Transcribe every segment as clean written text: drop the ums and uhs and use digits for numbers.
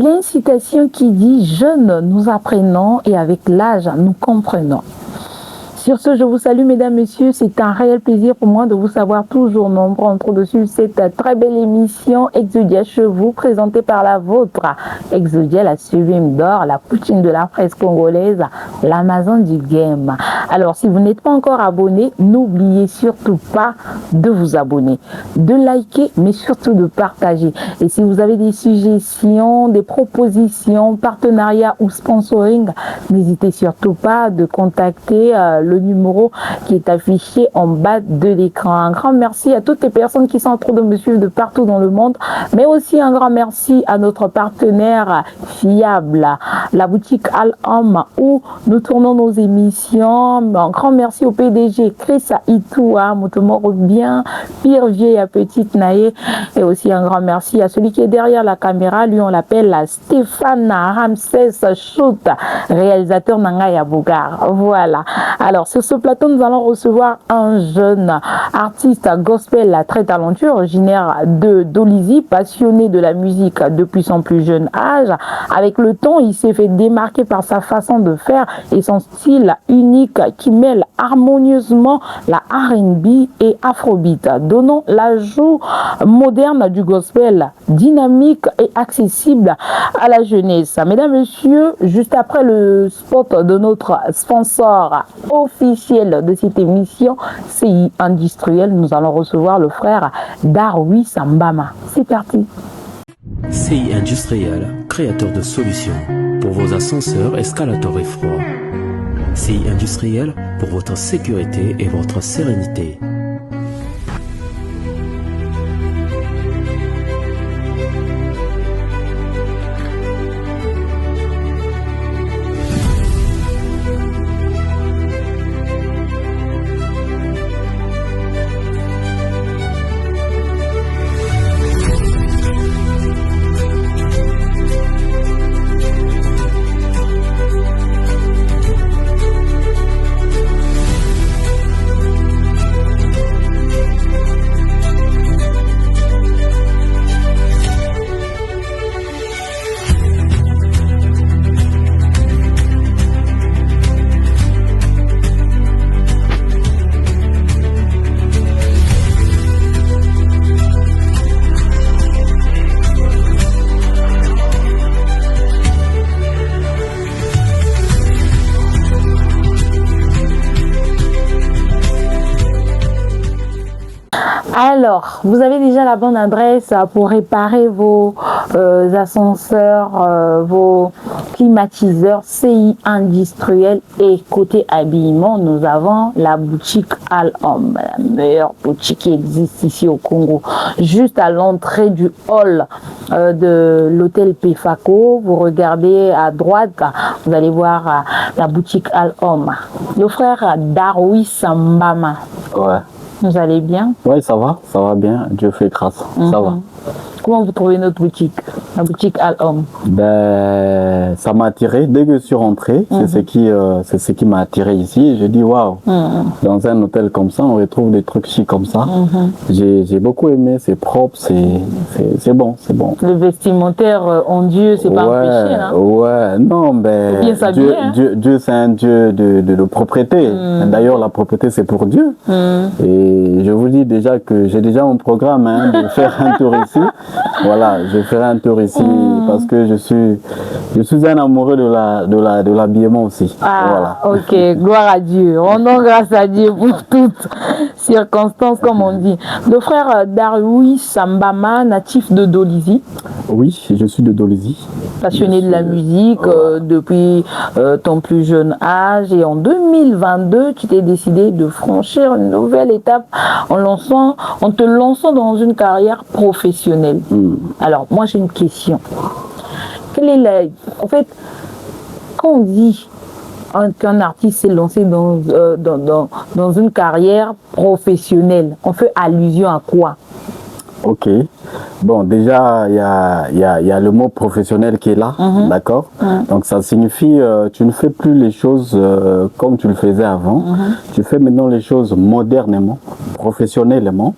Il y a une citation qui dit « Jeunes, nous apprenons et avec l'âge, nous comprenons ». Sur ce, je vous salue, mesdames, messieurs. C'est un réel plaisir pour moi de vous savoir toujours nombreux en train de suivre cette très belle émission Exodia chez vous, présentée par la vôtre. Exodia, la sublime d'or, la poutine de la presse congolaise, l'Amazon du game. Alors, si vous n'êtes pas encore abonné, n'oubliez surtout pas de vous abonner, de liker, mais surtout de partager. Et si vous avez des suggestions, des propositions, partenariats ou sponsoring, n'hésitez surtout pas de contacter le numéro qui est affiché en bas de l'écran. Un grand merci à toutes les personnes qui sont en train de me suivre de partout dans le monde, mais aussi un grand merci à notre partenaire fiable, la boutique Al-Homme, où nous tournons nos émissions. Un grand merci au PDG Chris Itoua, Motomoro bien, pire vieille à petite naïe, et aussi un grand merci à celui qui est derrière la caméra, lui on l'appelle Stéphane Ramsès Chout, réalisateur Nangaya Bougar. Voilà. Alors, sur ce plateau, nous allons recevoir un jeune artiste gospel très talentueux, originaire de Dolisie, passionné de la musique depuis son plus jeune âge. Avec le temps, il s'est fait démarquer par sa façon de faire et son style unique qui mêle harmonieusement la R&B et Afrobeat, donnant l'ajout moderne du gospel, dynamique et accessible à la jeunesse. Mesdames, Messieurs, juste après le spot de notre sponsor officiel de cette émission CI Industriel, nous allons recevoir le frère Darwi Sambama. C'est parti. CI Industriel, créateur de solutions pour vos ascenseurs, escalators et froids. CI Industriel pour votre sécurité et votre sérénité. Alors, vous avez déjà la bonne adresse pour réparer vos ascenseurs, vos climatiseurs CI Industriel. Et côté habillement, nous avons la boutique Al-Homme, la meilleure boutique qui existe ici au Congo. Juste à l'entrée du hall de l'hôtel Pefaco, vous regardez à droite, vous allez voir la boutique Al-Homme. Le frère Darwi Sambama. Ouais. Vous allez bien? Oui, ça va bien. Dieu fait grâce. Ça va. Comment vous trouvez notre boutique, la boutique Al-Homme? Ben, ça m'a attiré dès que je suis rentré. C'est ce qui m'a attiré ici. Je dis waouh. Dans un hôtel comme ça, on retrouve des trucs chics comme ça. J'ai beaucoup aimé. C'est propre, c'est bon, c'est bon. Le vestimentaire en Dieu, c'est pas un péché, hein? Ouais, non, ben Dieu, c'est un Dieu de propreté. D'ailleurs, la propreté, c'est pour Dieu. Et je vous dis déjà que j'ai déjà mon programme de faire un tour ici. Voilà, je ferai un tour ici parce que je suis un amoureux de l'habillement aussi. Ah, voilà. Ok, gloire à Dieu. Rendons grâce à Dieu pour toutes circonstances, comme on dit. Le frère Darwi Sambama, natif de Dolisie. Oui, je suis de Dolisie. Passionné de la musique depuis ton plus jeune âge. Et en 2022, tu t'es décidé de franchir une nouvelle étape en te lançant dans une carrière professionnelle. Alors, moi, j'ai une question. En fait, quand on dit qu'un artiste s'est lancé dans une carrière professionnelle, on fait allusion à quoi? Ok. Bon, déjà, il y a le mot professionnel qui est là, d'accord? Donc, ça signifie tu ne fais plus les choses comme tu le faisais avant. Tu fais maintenant les choses modernement, professionnellement.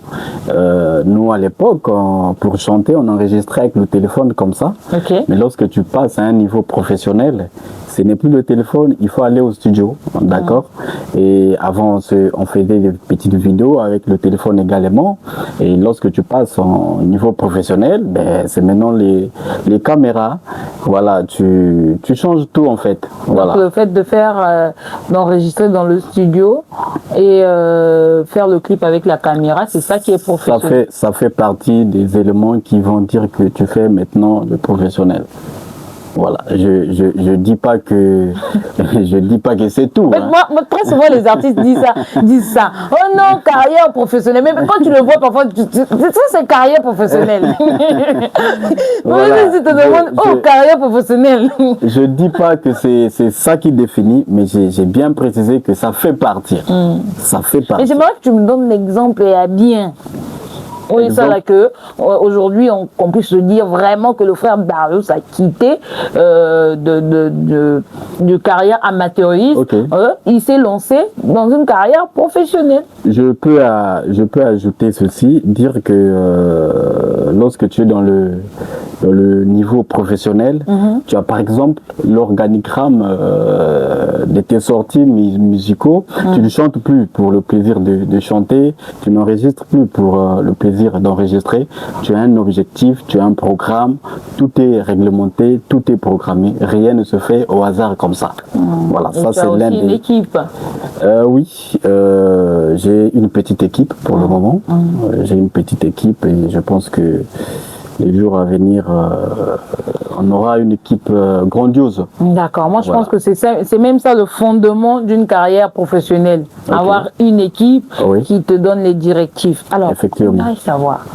Nous, à l'époque, pour chanter, on enregistrait avec le téléphone comme ça. Okay. Mais lorsque tu passes à un niveau professionnel, ce n'est plus le téléphone, il faut aller au studio, d'accord? Et avant, on faisait des petites vidéos avec le téléphone également. Et lorsque tu passes au niveau professionnel, ben, c'est maintenant les caméras. Voilà, tu changes tout en fait. Voilà. Donc, le fait de faire, d'enregistrer dans le studio et faire le clip avec la caméra, c'est ça qui est professionnel. Ça fait partie des éléments qui vont dire que tu fais maintenant le professionnel. Voilà, je dis pas que c'est tout. Mais moi, très souvent les artistes disent ça. Oh non, carrière professionnelle. Mais quand tu le vois parfois, ça c'est carrière professionnelle. Voilà. Tu te demandes, carrière professionnelle. Je dis pas que c'est ça qui définit, mais j'ai bien précisé que ça fait partie. Ça fait partie. Et j'aimerais que tu me donnes l'exemple et à bien. Oui, ça là que aujourd'hui on puisse se dire vraiment que le frère Darius a quitté de carrière amateuriste. Okay. Il s'est lancé dans une carrière professionnelle. Je peux ajouter ceci, dire que lorsque tu es dans le niveau professionnel, tu as par exemple l'organigramme de tes sorties musicaux. Tu ne chantes plus pour le plaisir de chanter, tu n'enregistres plus pour le plaisir d'enregistrer. Tu as un objectif, tu as un programme, tout est réglementé, tout est programmé, rien ne se fait au hasard comme ça. Voilà, et ça c'est l'un des... une équipe. Oui, j'ai une petite équipe pour le moment. J'ai une petite équipe et je pense que les jours à venir, on aura une équipe grandiose. D'accord. Moi, je pense que c'est même ça le fondement d'une carrière professionnelle. Okay. Avoir une équipe qui te donne les directives. Alors, on va savoir,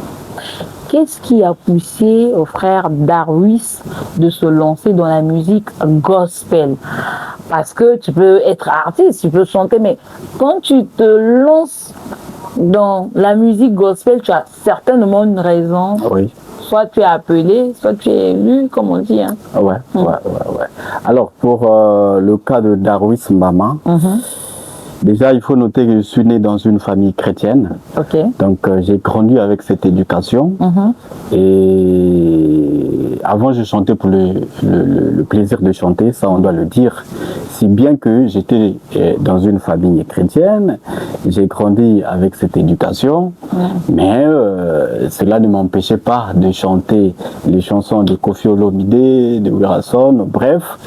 qu'est-ce qui a poussé au frère Darius de se lancer dans la musique gospel? Parce que tu peux être artiste, tu peux chanter, mais quand tu te lances dans la musique gospel, tu as certainement une raison. Oui. Soit tu es appelé, soit tu es élu, comme on dit. Hein. Ouais. Alors, pour le cas de Darius Mbama, déjà, il faut noter que je suis né dans une famille chrétienne. Okay. Donc, j'ai grandi avec cette éducation. Et avant, je chantais pour le plaisir de chanter, ça on doit le dire. Si bien que j'étais dans une famille chrétienne, j'ai grandi avec cette éducation, mais cela ne m'empêchait pas de chanter les chansons de Koffi Olomide, de Werason, bref.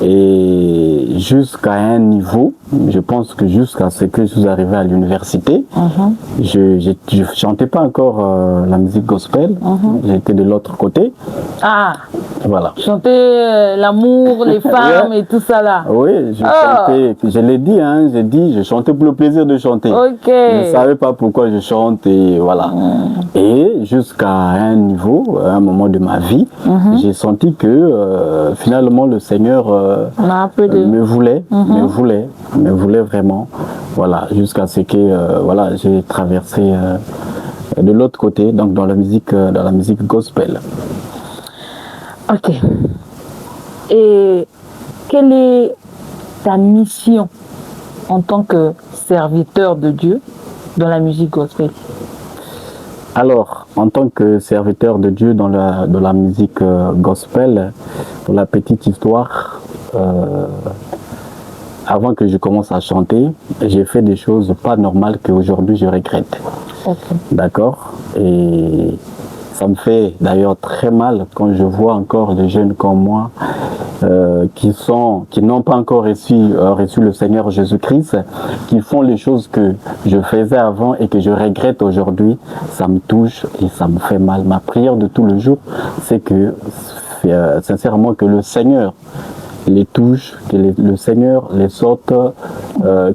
Et jusqu'à un niveau, je pense que jusqu'à ce que je suis arrivé à l'université, je chantais pas encore la musique gospel, j'étais de l'autre côté. Ah, voilà. Chanter l'amour, les femmes et tout ça là. Oui, je chantais, je l'ai dit, hein, je chantais pour le plaisir de chanter. Je ne savais pas pourquoi je chante et voilà. Et jusqu'à un niveau, à un moment de ma vie, j'ai senti que finalement le Seigneur me voulait vraiment. Voilà, jusqu'à ce que voilà, j'ai traversé de l'autre côté, donc dans la musique gospel. Ok. Et quelle est ta mission en tant que serviteur de Dieu dans la musique gospel? Alors, en tant que serviteur de Dieu dans la musique gospel, pour la petite histoire, avant que je commence à chanter, j'ai fait des choses pas normales qu'aujourd'hui je regrette. Okay. D'accord? Et ça me fait d'ailleurs très mal quand je vois encore des jeunes comme moi qui n'ont pas encore reçu le Seigneur Jésus-Christ, qui font les choses que je faisais avant et que je regrette aujourd'hui. Ça me touche et ça me fait mal. Ma prière de tout le jour, c'est que sincèrement que le Seigneur les touche, que le Seigneur les sorte,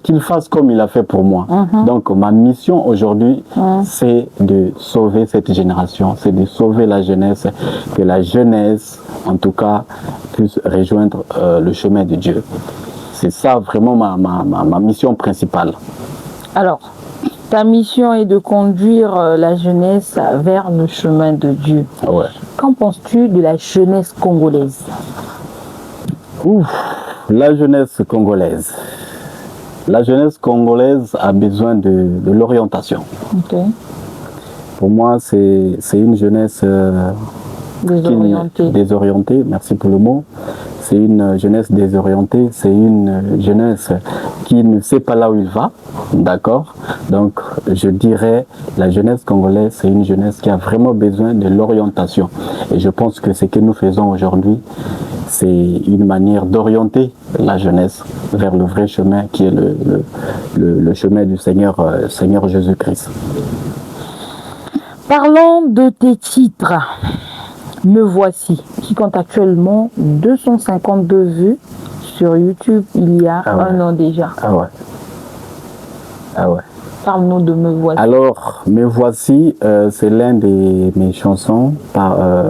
qu'il fasse comme il a fait pour moi. Donc ma mission aujourd'hui, c'est de sauver cette génération, c'est de sauver la jeunesse, que la jeunesse, en tout cas, puisse rejoindre le chemin de Dieu. C'est ça vraiment ma mission principale. Alors, Ta mission est de conduire la jeunesse vers le chemin de Dieu. Ouais. Qu'en penses-tu de la jeunesse congolaise? La jeunesse congolaise. La jeunesse congolaise a besoin de l'orientation. Okay. Pour moi, c'est une jeunesse désorientée, merci pour le mot. C'est une jeunesse désorientée, c'est une jeunesse qui ne sait pas là où il va, d'accord? Donc, je dirais, la jeunesse congolaise, c'est une jeunesse qui a vraiment besoin de l'orientation. Et je pense que ce que nous faisons aujourd'hui, c'est une manière d'orienter la jeunesse vers le vrai chemin qui est le chemin du Seigneur Jésus-Christ. Parlons de tes titres. Me voici, qui compte actuellement 252 vues sur YouTube il y a un an déjà. Ah ouais. Parle-nous de Me voici. Alors, Me voici, c'est l'un de mes chansons,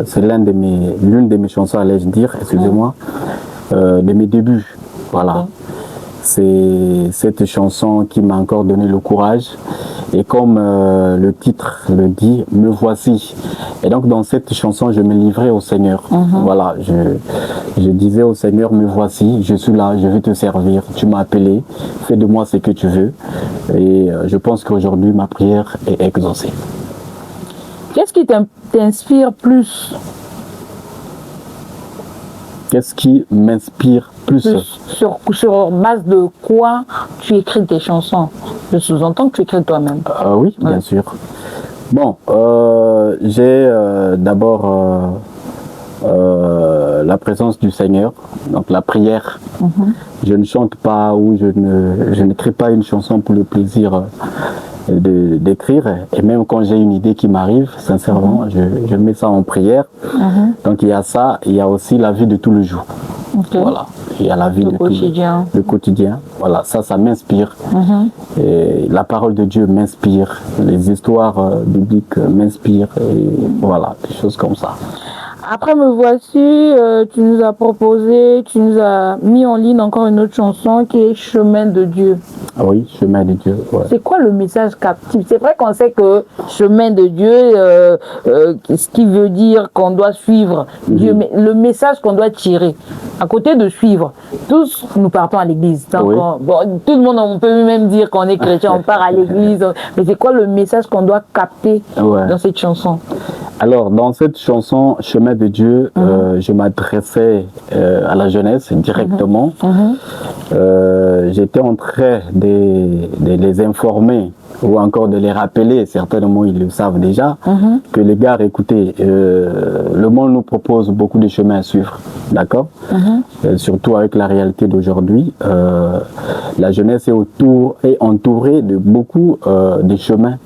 c'est l'une de mes chansons, allais-je dire, excusez-moi, de mes débuts. Voilà. Okay. C'est cette chanson qui m'a encore donné le courage. Et comme le titre le dit, me voici. Et donc dans cette chanson, je me livrais au Seigneur. Voilà, je disais au Seigneur, me voici, je suis là, je vais te servir. Tu m'as appelé, fais de moi ce que tu veux. Et je pense qu'aujourd'hui, ma prière est exaucée. Qu'est-ce qui t'inspire plus? Qu'est-ce qui m'inspire plus? Sur base de quoi tu écris tes chansons? Je sous-entends que tu écris toi-même. Oui, bien sûr. Bon, j'ai d'abord la présence du Seigneur, donc la prière. Je ne chante pas ou je n'écris pas une chanson pour le plaisir d'écrire, et même quand j'ai une idée qui m'arrive, sincèrement, je mets ça en prière. Donc il y a ça, il y a aussi la vie de tous les jours. Okay. Voilà, il y a la vie de quotidien. Le quotidien. Voilà, ça m'inspire. Et la parole de Dieu m'inspire, les histoires bibliques m'inspirent, et voilà, des choses comme ça. Après Me voici, tu nous as proposé, tu nous as mis en ligne encore une autre chanson qui est Chemin de Dieu. Oui, Chemin de Dieu. Ouais. C'est quoi le message captif? C'est vrai qu'on sait que Chemin de Dieu, ce qui veut dire qu'on doit suivre Dieu, mais le message qu'on doit tirer, à côté de suivre, tous nous partons à l'église. Oui. Tout le monde, on peut même dire qu'on est chrétien, on part à l'église, mais c'est quoi le message qu'on doit capter dans cette chanson? Alors, dans cette chanson, Chemin de Dieu, je m'adressais à la jeunesse directement. J'étais en train de les informer ou encore de les rappeler, certainement ils le savent déjà, que les gars, écoutez, le monde nous propose beaucoup de chemins à suivre, d'accord? Surtout avec la réalité d'aujourd'hui, la jeunesse est entourée de beaucoup de chemins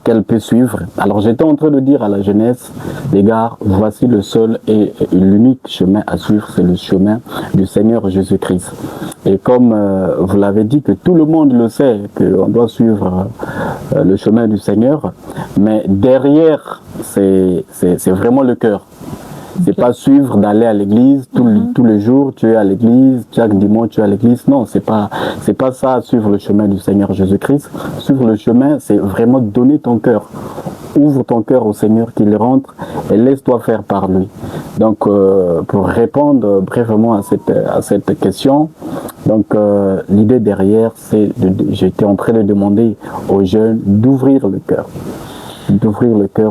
qu'elle peut suivre. Alors j'étais en train de dire à la jeunesse, les gars, voici le seul et l'unique chemin à suivre, c'est le chemin du Seigneur Jésus-Christ. Et comme vous l'avez dit, que tout le monde le sait, qu'on doit suivre le chemin du Seigneur, mais derrière, c'est vraiment le cœur. C'est pas suivre d'aller à l'église tous les jours, tu es à l'église, chaque dimanche tu es à l'église. Non, c'est pas ça, suivre le chemin du Seigneur Jésus-Christ. Suivre le chemin, c'est vraiment donner ton cœur. Ouvre ton cœur au Seigneur qu'il rentre et laisse-toi faire par lui. Donc, pour répondre brièvement à cette question, donc l'idée derrière, c'est j'étais en train de demander aux jeunes d'ouvrir le cœur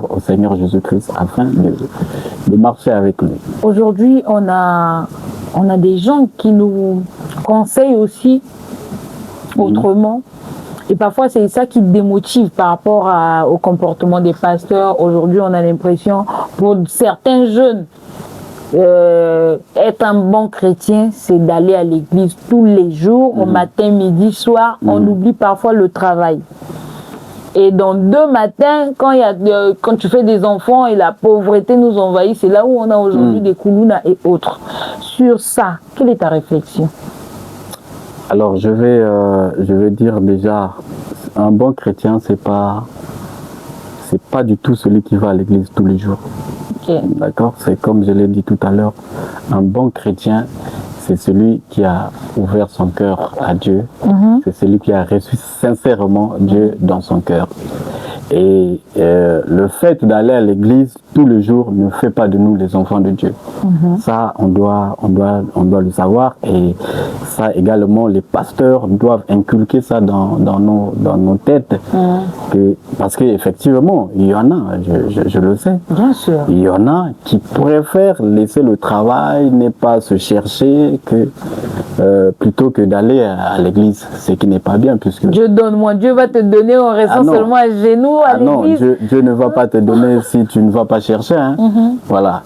au Seigneur Jésus-Christ afin de marcher avec lui. Aujourd'hui, on a des gens qui nous conseillent aussi autrement. Et parfois, c'est ça qui démotive par rapport au comportement des pasteurs. Aujourd'hui, on a l'impression, pour certains jeunes, être un bon chrétien, c'est d'aller à l'église tous les jours, au matin, midi, soir. On oublie parfois le travail. Et dans 2 matins, quand tu fais des enfants et la pauvreté nous envahit, c'est là où on a aujourd'hui des koulouna et autres. Sur ça, quelle est ta réflexion? Alors, je vais dire déjà, un bon chrétien, c'est pas du tout celui qui va à l'église tous les jours. Okay. D'accord? C'est comme je l'ai dit tout à l'heure, un bon chrétien, c'est celui qui a ouvert son cœur à Dieu. C'est celui qui a reçu sincèrement Dieu dans son cœur. Et le fait d'aller à l'église tous les jours ne fait pas de nous les enfants de Dieu. Ça, on doit le savoir. Et ça également, les pasteurs doivent inculquer ça dans nos têtes. Parce qu'effectivement, il y en a, je le sais. Bien sûr. Il y en a qui préfèrent laisser le travail, ne pas se chercher plutôt que d'aller à l'église, ce qui n'est pas bien. Puisque Dieu donne-moi, Dieu va te donner en restant seulement à genoux à l'église. Non, Dieu ne va pas te donner si tu ne vas pas chercher. Voilà.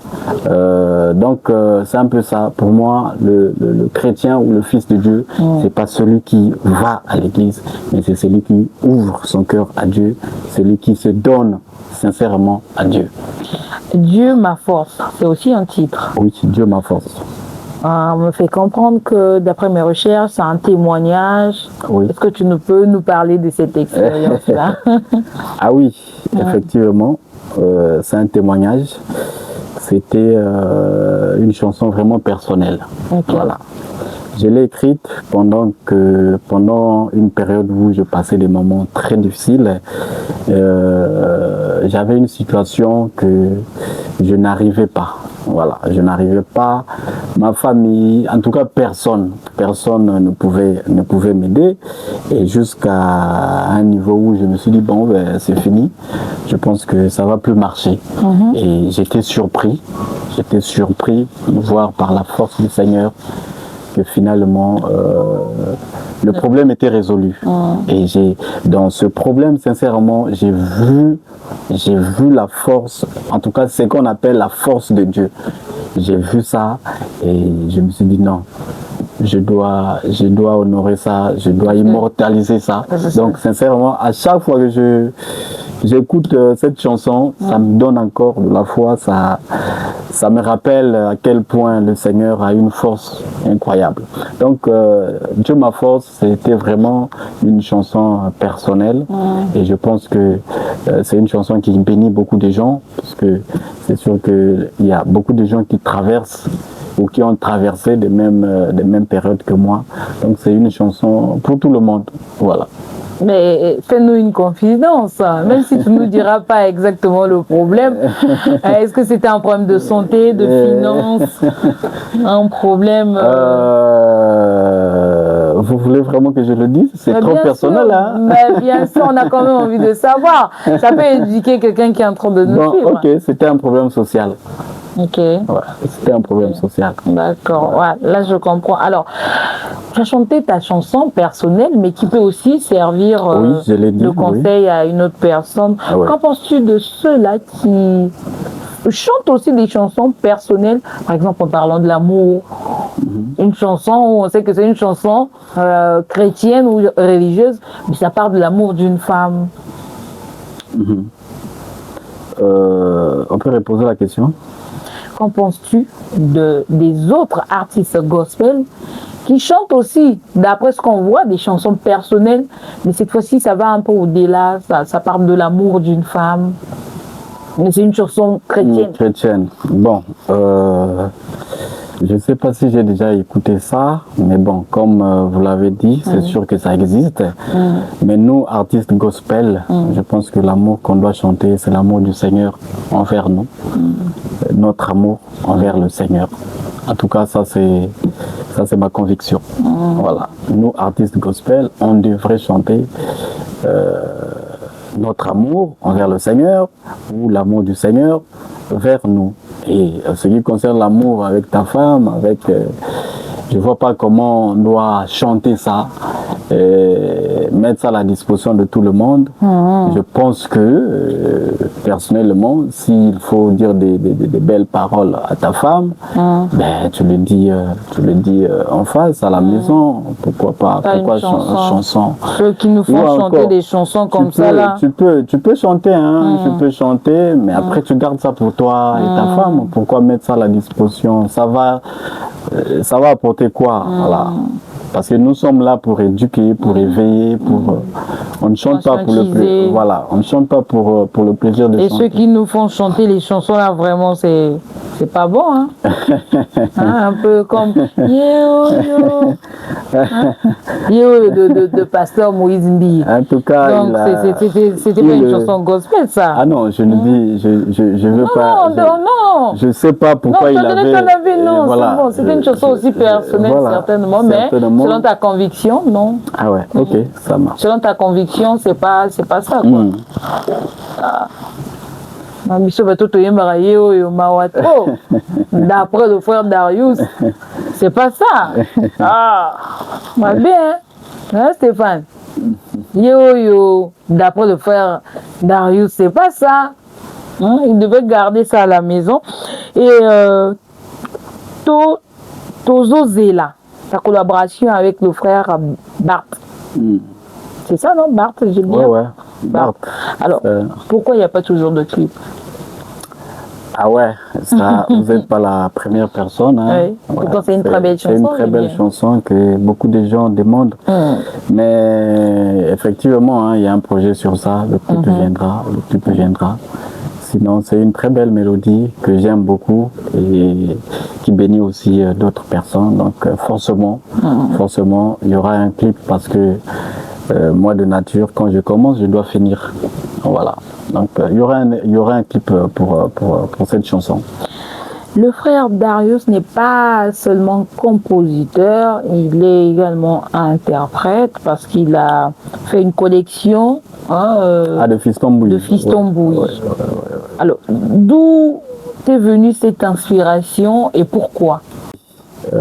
Donc, c'est un peu ça. Pour moi, le chrétien ou le fils de Dieu, c'est pas celui qui va à l'église, mais c'est celui qui ouvre son cœur à Dieu, celui qui se donne sincèrement à Dieu. Dieu ma force, c'est aussi un titre. Oui, Dieu ma force. On me fait comprendre que d'après mes recherches, c'est un témoignage. Oui. Est-ce que tu peux nous parler de cette expérience-là? Ah oui, effectivement, c'est un témoignage. C'était une chanson vraiment personnelle. Okay. Voilà. Je l'ai écrite pendant une période où je passais des moments très difficiles. J'avais une situation que je n'arrivais pas. Voilà, je n'arrivais pas. Ma famille, en tout cas personne ne pouvait m'aider. Et jusqu'à un niveau où je me suis dit bon, ben, c'est fini. Je pense que ça va plus marcher. Et j'étais surpris de voir par la force du Seigneur que finalement le problème était résolu. Et dans ce problème, sincèrement, j'ai vu la force, en tout cas ce qu'on appelle la force de Dieu. J'ai vu ça et je me suis dit non, je dois honorer ça, je dois immortaliser ça. Donc sincèrement, à chaque fois que j'écoute cette chanson, ça me donne encore de la foi, ça me rappelle à quel point le Seigneur a une force incroyable. Donc Dieu ma force, c'était vraiment une chanson personnelle et je pense que c'est une chanson qui bénit beaucoup de gens parce que c'est sûr qu'il y a beaucoup de gens qui traversent ou qui ont traversé des mêmes périodes que moi. Donc c'est une chanson pour tout le monde. Voilà. Mais fais-nous une confidence, même si tu ne nous diras pas exactement le problème. Est-ce que c'était un problème de santé, de finances, un problème Vous voulez vraiment que je le dise? C'est trop personnel, hein? Mais bien sûr, on a quand même envie de savoir. Ça peut éduquer quelqu'un qui est en train de nous suivre. Ok, c'était un problème social. Ok. Ouais, c'était un problème social. D'accord, ouais, là je comprends. Alors, tu as chanté ta chanson personnelle, mais qui peut aussi servir de conseil à une autre personne. Ah ouais. Qu'en penses-tu de ceux-là qui chantent aussi des chansons personnelles, par exemple en parlant de l'amour, une chanson où on sait que c'est une chanson chrétienne ou religieuse, mais ça parle de l'amour d'une femme. On peut reposer la question? Qu'en penses-tu des autres artistes gospel qui chantent aussi, d'après ce qu'on voit, des chansons personnelles, mais cette fois-ci, ça va un peu au-delà, ça parle de l'amour d'une femme, mais c'est une chanson chrétienne. Chrétienne. Bon, je ne sais pas si j'ai déjà écouté ça, mais bon, comme vous l'avez dit, c'est sûr que ça existe. Mais nous, artistes gospel, je pense que l'amour qu'on doit chanter, c'est l'amour du Seigneur envers nous. Notre amour envers le Seigneur. En tout cas, ça c'est ma conviction. Voilà. Nous, artistes gospel, on devrait chanter notre amour envers le Seigneur ou l'amour du Seigneur vers nous. Et ce qui concerne l'amour avec ta femme, je vois pas comment on doit chanter ça, mettre ça à la disposition de tout le monde. Je pense que personnellement, s'il faut dire des belles paroles à ta femme, ben tu le dis en face à la maison. Pourquoi pas? Pourquoi chanson? Ceux qui nous font chanter des chansons comme ça là. Tu peux chanter, hein. Tu peux chanter, mais après tu gardes ça pour toi et ta femme. Pourquoi mettre ça à la disposition? Ça va apporter quoi? Voilà. Parce que nous sommes là pour éduquer, pour éveiller, on ne chante pas pour le plaisir. Voilà, on ne chante pas pour le plaisir de chanter. Et ceux qui nous font chanter les chansons là, vraiment, c'est C'est pas bon, hein? Un peu comme Yo yo, hein? Yo de pasteur Moïse Mbi. En tout cas, donc c'était pas une chanson gospel, ça. Ah non, je ne dis, je veux pas. Non. Je sais pas pourquoi il avait. Non, voilà, c'est bon. C'était une chanson aussi personnelle, voilà, certainement, mais selon ta conviction, non. Ah ouais, ok, ça marche. Selon ta conviction, c'est pas ça, quoi. D'après le frère Darius, c'est pas ça. Va bien, hein, Stéphane? Yo, d'après le frère Darius, c'est pas ça. Hein? Il devait garder ça à la maison. Et Tozo Zela, ta collaboration avec le frère Bart. C'est ça, non, Bart? J'ai bien. Ouais, Bart. Alors, pourquoi il n'y a pas toujours de clip? Ah ouais, ça, vous n'êtes pas la première personne. Hein. Oui. Pourtant, c'est une très belle chanson. C'est une très belle chanson que beaucoup de gens demandent. Mais effectivement, hein, il y a un projet sur ça. Le clip viendra. Sinon, c'est une très belle mélodie que j'aime beaucoup et qui bénit aussi d'autres personnes. Donc, forcément, il y aura un clip parce que moi, de nature, quand je commence, je dois finir. Voilà. Donc, il y aura un clip pour cette chanson. Le frère Darius n'est pas seulement compositeur, il est également interprète parce qu'il a fait une collection de Fiston Bouilly. Ouais. Alors, d'où est venue cette inspiration et pourquoi?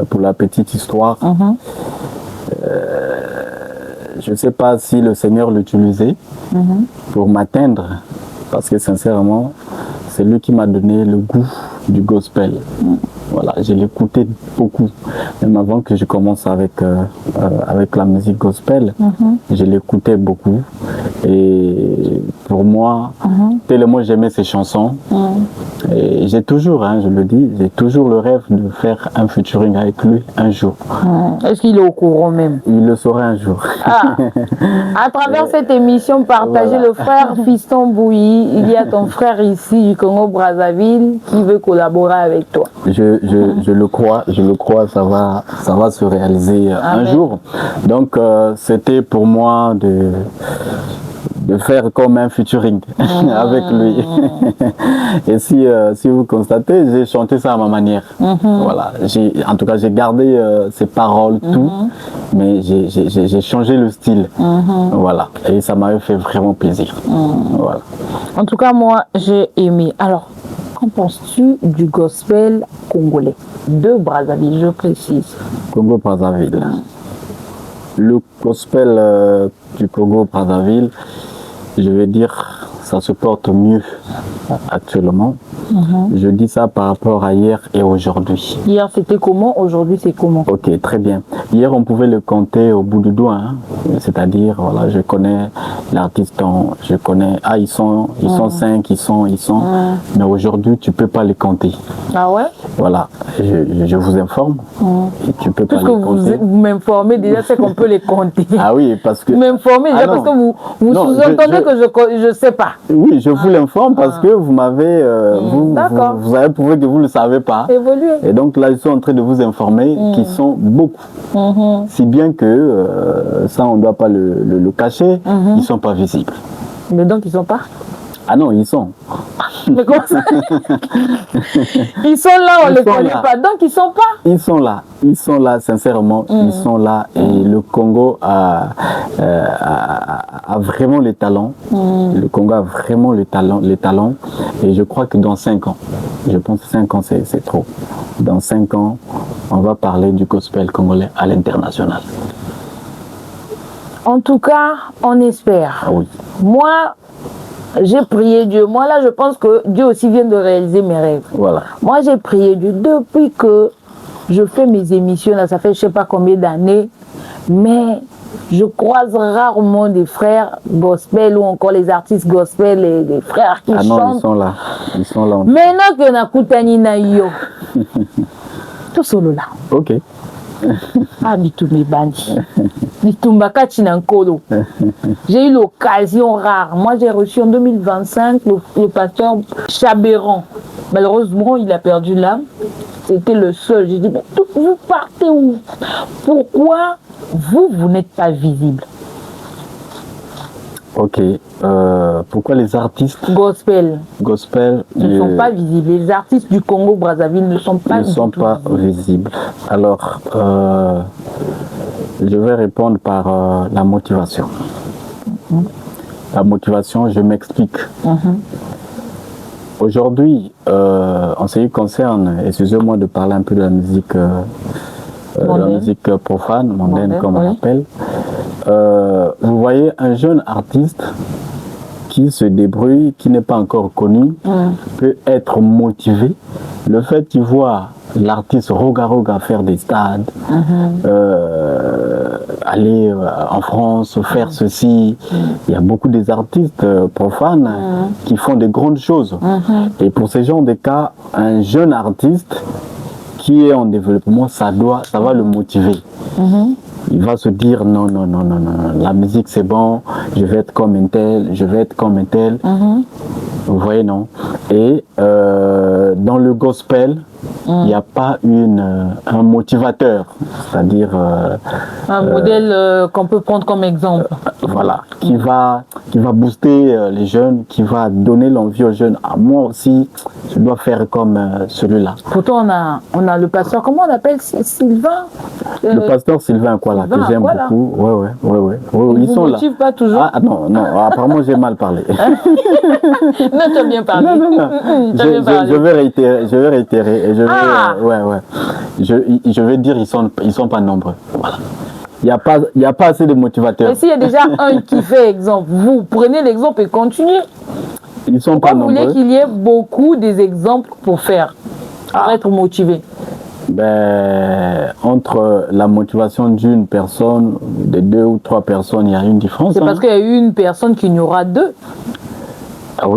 Pour la petite histoire, je ne sais pas si le Seigneur l'utilisait pour m'atteindre, parce que sincèrement, c'est lui qui m'a donné le goût du gospel. Voilà, je l'écoutais beaucoup, même avant que je commence avec la musique gospel, je l'écoutais beaucoup. Et pour moi, tellement j'aimais ses chansons. Et j'ai toujours, hein, je le dis, j'ai toujours le rêve de faire un featuring avec lui un jour. Est-ce qu'il est au courant même? Il le saura un jour. À travers cette émission, partagez le frère Fiston Bouilly. Il y a ton frère ici du Congo-Brazzaville qui veut collaborer avec toi. Je le crois, ça va se réaliser un jour. Donc, c'était pour moi de faire comme un featuring avec lui. Et si vous constatez, j'ai chanté ça à ma manière. Voilà. En tout cas, j'ai gardé ses paroles, tout, mais j'ai changé le style. Voilà. Et ça m'avait fait vraiment plaisir. Voilà. En tout cas, moi, j'ai aimé. Alors, qu'en penses-tu du gospel congolais de Brazzaville, je précise? Congo-Brazzaville. Le gospel du Congo-Brazzaville, je vais dire, ça se porte mieux actuellement. Je dis ça par rapport à hier et aujourd'hui. Hier c'était comment, aujourd'hui c'est comment? Ok, très bien. Hier on pouvait le compter au bout du doigt, hein. C'est-à-dire, voilà, je connais l'artiste, je connais, ils sont 5, ils sont. Mais aujourd'hui tu peux pas les compter. Ah ouais? Voilà, je vous informe. Et tu peux pas les compter. Vous m'informez déjà, c'est qu'on peut les compter. Ah oui, parce que... Vous m'informez déjà parce que vous sous-entendez que je sais pas. Oui, je vous l'informe parce que vous m'avez... vous avez prouvé que vous ne le savez pas. Évolué. Et donc là, je suis en train de vous informer qu'ils sont beaucoup. Si bien que, ça, on ne doit pas le cacher, ils ne sont pas visibles. Mais donc, ils ne sont pas? Ah non, ils sont. Mais comment ça? Ils sont là, on ne les connaît pas. Donc, ils ne sont pas? Ils sont là, sincèrement. Ils sont là. Et le Congo a vraiment les talents. Le Congo a vraiment les talents. Et je crois que dans 5 ans, je pense que 5 ans, c'est trop. Dans 5 ans, on va parler du gospel congolais à l'international. En tout cas, on espère. Ah oui. Moi, j'ai prié Dieu. Moi, là, je pense que Dieu aussi vient de réaliser mes rêves. Voilà. Moi, j'ai prié Dieu depuis que je fais mes émissions. Là, ça fait je ne sais pas combien d'années. Mais je croise rarement des frères gospel ou encore les artistes gospel, les frères qui chantent. Non, ils sont là. Ils sont là. Maintenant que na kutani na yo. Tout solo là. Ok. Ah, Bitoumé Bandi. Bitumbaka Chinankolo. J'ai eu l'occasion rare. Moi, j'ai reçu en 2025 le pasteur Chabéran. Malheureusement, il a perdu l'âme. C'était le seul. J'ai dit, mais vous partez où? Pourquoi vous n'êtes pas visible? Ok. Pourquoi les artistes gospel ne sont pas visibles? Les artistes du Congo-Brazzaville ne sont pas visibles. Alors, je vais répondre par la motivation. La motivation, je m'explique. Aujourd'hui, en ce qui concerne, excusez-moi de parler un peu de la musique, profane, mondaine comme on l'appelle. Vous voyez un jeune artiste qui se débrouille, qui n'est pas encore connu, peut être motivé. Le fait qu'il voit l'artiste Roga faire des stades, aller en France, faire ceci. Il y a beaucoup des artistes profanes qui font des grandes choses. Et pour ces gens de cas, un jeune artiste qui est en développement, ça va le motiver. Il va se dire non, la musique c'est bon, je vais être comme un tel, je vais être comme un tel. Vous voyez, non? Et dans le gospel, il n'y a pas un motivateur, c'est-à-dire un modèle qu'on peut prendre comme exemple. Voilà, qui va booster les jeunes, qui va donner l'envie aux jeunes. Ah, moi aussi, je dois faire comme celui-là. Pourtant, on a le pasteur, comment on appelle, Sylvain? Le pasteur Sylvain, quoi, là, que j'aime beaucoup. Ouais. Ils sont là. Pas toujours. Ah non, apparemment j'ai mal parlé. Non, tu as bien parlé. Non. Je vais réitérer. Et je vais dire ils sont pas nombreux. Voilà. Il n'y a pas assez de motivateurs. Mais s'il y a déjà un qui fait exemple, vous prenez l'exemple et continuez. Ils sont pas nombreux. Vous voulez qu'il y ait beaucoup des exemples pour faire, pour être motivé? Entre la motivation d'une personne, de 2 ou 3 personnes, il y a une différence. C'est parce qu'il y a une personne qu'il y aura 2. Ah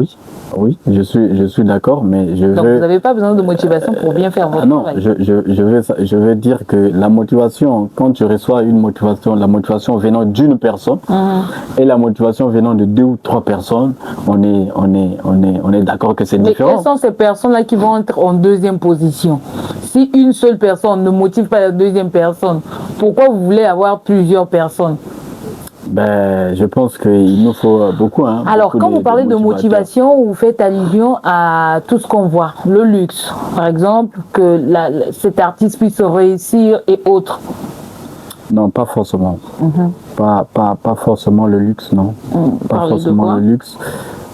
oui, je suis d'accord, mais Donc vous n'avez pas besoin de motivation pour bien faire votre travail. Je vais dire que la motivation, quand tu reçois une motivation, la motivation venant d'une personne et la motivation venant de 2 ou 3 personnes, on est d'accord que c'est différent. Mais quelles sont ces personnes-là qui vont être en deuxième position? Si une seule personne ne motive pas la deuxième personne, pourquoi vous voulez avoir plusieurs personnes? Je pense qu'il nous faut beaucoup. Alors, quand vous parlez de motivation, vous faites allusion à tout ce qu'on voit, le luxe, par exemple, que cet artiste puisse réussir et autres. Non, pas forcément. Pas forcément le luxe, non. Pas forcément le luxe.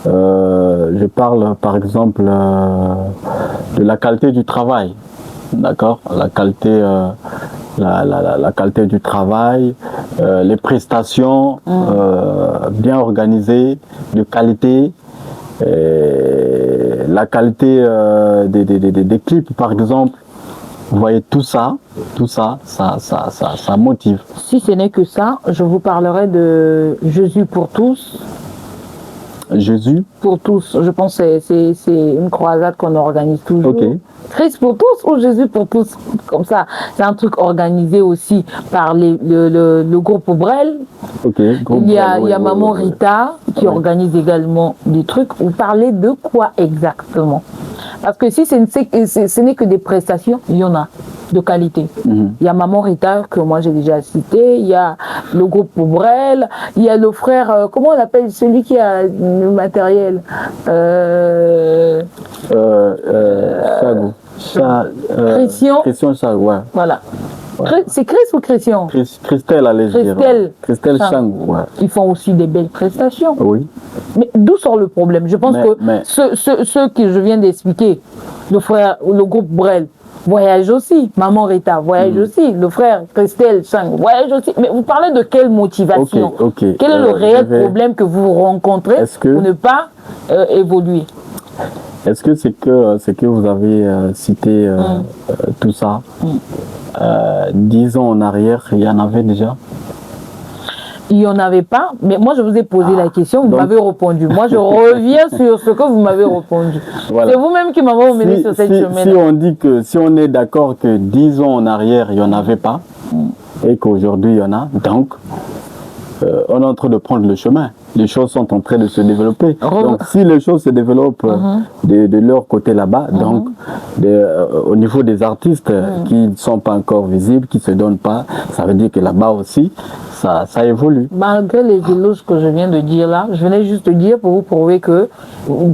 Je parle, par exemple, de la qualité du travail. D'accord? La qualité... La qualité du travail, les prestations bien organisées, de qualité, la qualité des clips par exemple. Vous voyez tout ça motive. Si ce n'est que ça, je vous parlerai de Jésus pour tous. Jésus pour tous, je pense que c'est une croisade qu'on organise toujours. Okay. Christ pour tous ou Jésus pour tous, comme ça. C'est un truc organisé aussi par le groupe Brel. Okay, il y a Maman Rita qui organise également des trucs. Vous parlez de quoi exactement? Parce que si ce n'est que des prestations, il y en a de qualité. Il y a Maman Rita que moi j'ai déjà cité, il y a le groupe Brel, il y a le frère, comment on appelle celui qui a le matériel Christian Chag, ouais. Voilà. Ouais. C'est Chris ou Christian? Christelle, allez dire. Christelle Chang, ouais. Ils font aussi des belles prestations. Oui. Mais d'où sort le problème? Je pense que ceux que je viens d'expliquer, le groupe Brel, voyage aussi. Maman Rita voyage aussi. Le frère Christelle Chang voyage aussi. Mais vous parlez de quelle motivation? Quel est le réel problème que vous rencontrez pour ne pas évoluer? Est-ce que c'est que vous avez cité tout ça 10 ans en arrière, il y en avait déjà? il n'y en avait pas, mais moi je vous ai posé la question, vous m'avez répondu. Moi je reviens sur ce que vous m'avez répondu. Voilà. C'est vous-même qui m'avez emmené sur cette chemin. Si on dit que, si on est d'accord que 10 ans en arrière, il n'y en avait pas, et qu'aujourd'hui il y en a, donc on est en train de prendre le chemin. Les choses sont en train de se développer. Donc si les choses se développent de leur côté là-bas, donc au niveau des artistes qui ne sont pas encore visibles, qui ne se donnent pas, ça veut dire que là-bas aussi, ça évolue. Malgré les éloges que je viens de dire là, je venais juste de dire pour vous prouver que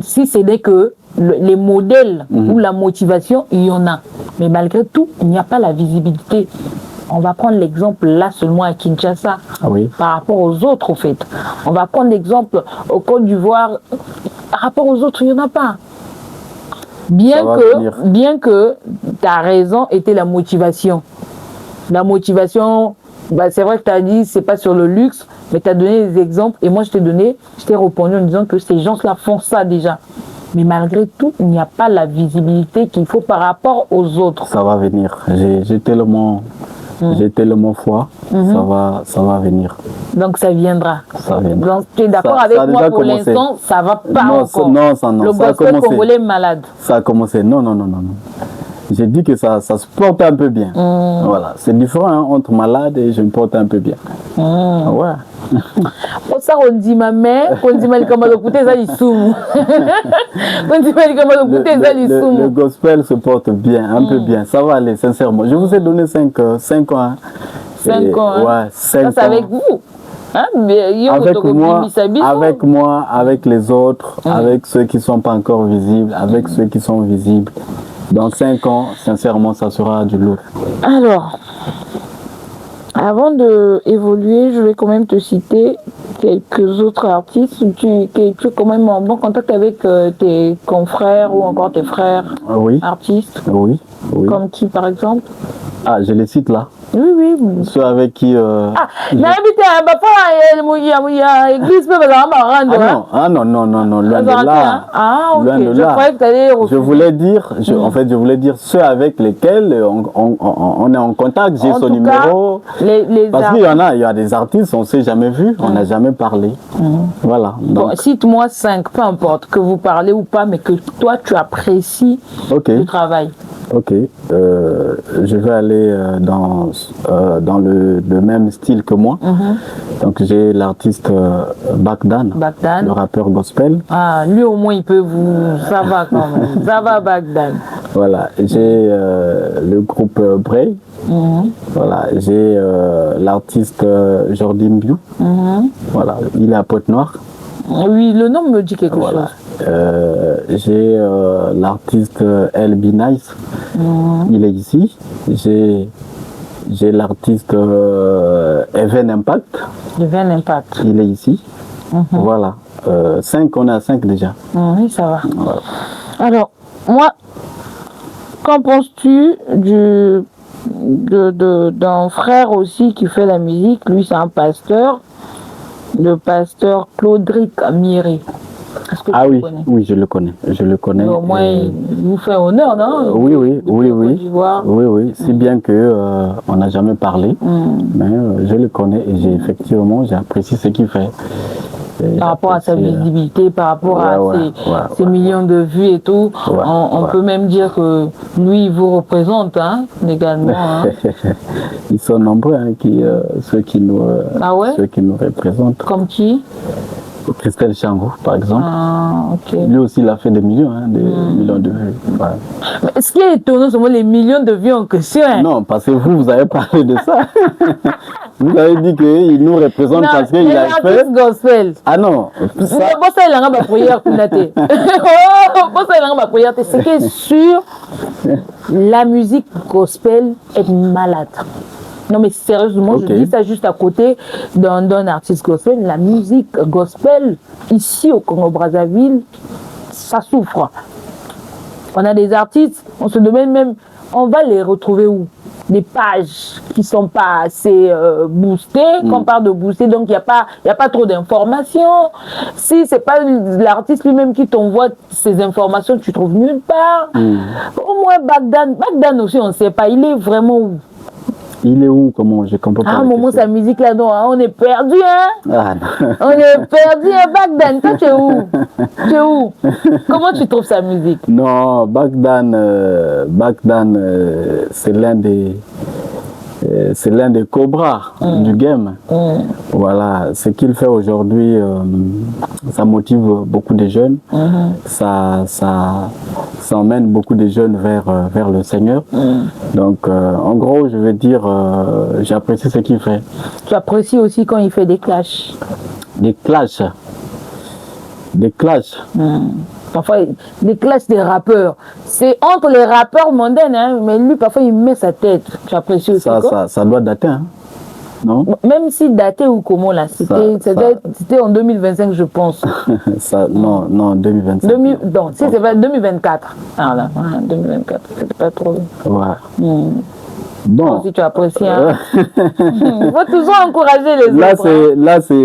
si ce n'est que les modèles ou la motivation, il y en a. Mais malgré tout, il n'y a pas la visibilité. On va prendre l'exemple là seulement à Kinshasa, par rapport aux autres au fait. On va prendre l'exemple au Côte d'Ivoire, par rapport aux autres, il n'y en a pas. Bien que ta raison était la motivation. La motivation, bah, c'est vrai que tu as dit c'est pas sur le luxe, mais tu as donné des exemples et moi je t'ai répondu en disant que ces gens-là font ça déjà. Mais malgré tout, il n'y a pas la visibilité qu'il faut par rapport aux autres. Ça va venir. J'ai tellement foi, ça va venir. Donc ça viendra. Ça viendra. Donc tu es d'accord avec moi pour l'instant, ça va pas encore. Non, le gospel congolais est malade. Ça a commencé. Non. J'ai dit que ça se porte un peu bien. Voilà, c'est différent hein, entre malade et je me porte un peu bien. Ouais. Ça on dit ma mère, on dit mal comment écouter ça il soum. On dit mal comment écouter ça il soum. Le gospel se porte bien, un peu bien. Ça va aller sincèrement. Je vous ai donné 5 ans. 5 ans. 5 ans. Hein. Ouais, 5 ans. Ça c'est avec vous. Hein? Avec moi, avec les autres, avec ceux qui ne sont pas encore visibles, avec ceux qui sont visibles. Dans 5 ans, sincèrement, ça sera du lourd. Alors, avant d'évoluer, je vais quand même te citer quelques autres artistes. Tu es quand même en bon contact avec tes confrères ou encore tes frères artistes. Oui. Comme qui, par exemple? Ah, je les cite là. Oui. Ceux avec qui... Ah, mais habitez à l'église, Ah non, loin de là. Ah, ok. Loin de je croyais que tu allais refuser. En fait, je voulais dire ceux avec lesquels on est en contact. J'ai son numéro. Parce qu'il y a des artistes, on ne s'est jamais vu, on n'a jamais parlé. Voilà. Donc. Bon, cite-moi 5, peu importe, que vous parlez ou pas, mais que toi, tu apprécies le travail. Ok, je vais aller dans le même style que moi. Donc j'ai l'artiste Bagdan, le rappeur gospel. Ah, lui au moins il peut vous... Ça va quand même, ça va Bagdan. Voilà, j'ai le groupe Bray. Voilà, j'ai l'artiste Jordi Mbiu. Voilà, il est à Pointe-Noire. Oui, le nom me dit quelque chose. J'ai l'artiste LB Nice, il est ici. J'ai l'artiste Even Impact. Il est ici. Voilà. 5, on est à 5 déjà. Oui, ça va. Voilà. Alors, moi, qu'en penses-tu d'un frère aussi qui fait la musique? Lui, c'est un pasteur. Le pasteur Claudric Miri. Ah oui, oui, je le connais. Au moins, il vous fait honneur, non? Oui. Si bien que on n'a jamais parlé, mais je le connais et j'ai apprécié ce qu'il fait. Par rapport à sa visibilité, par rapport à ses millions de vues et tout, on peut même dire que lui, il vous représente également. Ils sont nombreux, ceux qui nous représentent. Comme qui? Christelle Changou, par exemple. Okay. Lui aussi, il a fait des millions, millions de vues. Ouais. Mais ce qui est étonnant, c'est les millions de vues en question. Non, parce que vous avez parlé de ça. Vous avez dit qu'il nous représente parce qu'il a fait... gospel. Ah non. Ça, il a ma prière pour ce qui est sûr, la musique gospel est malade. Non mais sérieusement, je dis ça juste à côté d'un artiste gospel. La musique gospel, ici au Congo-Brazzaville, ça souffre. On a des artistes, on se demande même, on va les retrouver où? Des pages qui ne sont pas assez boostées. Quand on parle de booster, donc il n'y a pas trop d'informations. Si ce n'est pas l'artiste lui-même qui t'envoie ces informations, tu trouves nulle part. Au moins Bagdan aussi, on ne sait pas, il est vraiment où? Il est où? Comment? Je comprends pas. Ah, Momo, sa musique là, non, on est perdu, hein? Ah, non. On est perdu, hein, Bagdan. Toi, tu es où? Tu es où? Comment tu trouves sa musique? Non, Bagdan, c'est l'un des cobras du game. Voilà, ce qu'il fait aujourd'hui, ça motive beaucoup de jeunes. Ça emmène beaucoup de jeunes vers le Seigneur. Donc, en gros, je veux dire, j'apprécie ce qu'il fait. Tu apprécies aussi quand il fait des clashs? Des clashs. Des clashs. Parfois, des clashs des rappeurs. C'est entre les rappeurs mondains, hein, mais lui, parfois, il met sa tête. Tu apprécies aussi quoi? Ça doit dater, hein? Non? Même si daté ou comment, là, c'était en 2025, je pense. Non, 2025. Donc, si c'est 2024. Ah là, 2024, c'était pas trop. Ouais. Bon. Si tu apprécies, hein. Il faut toujours encourager les autres.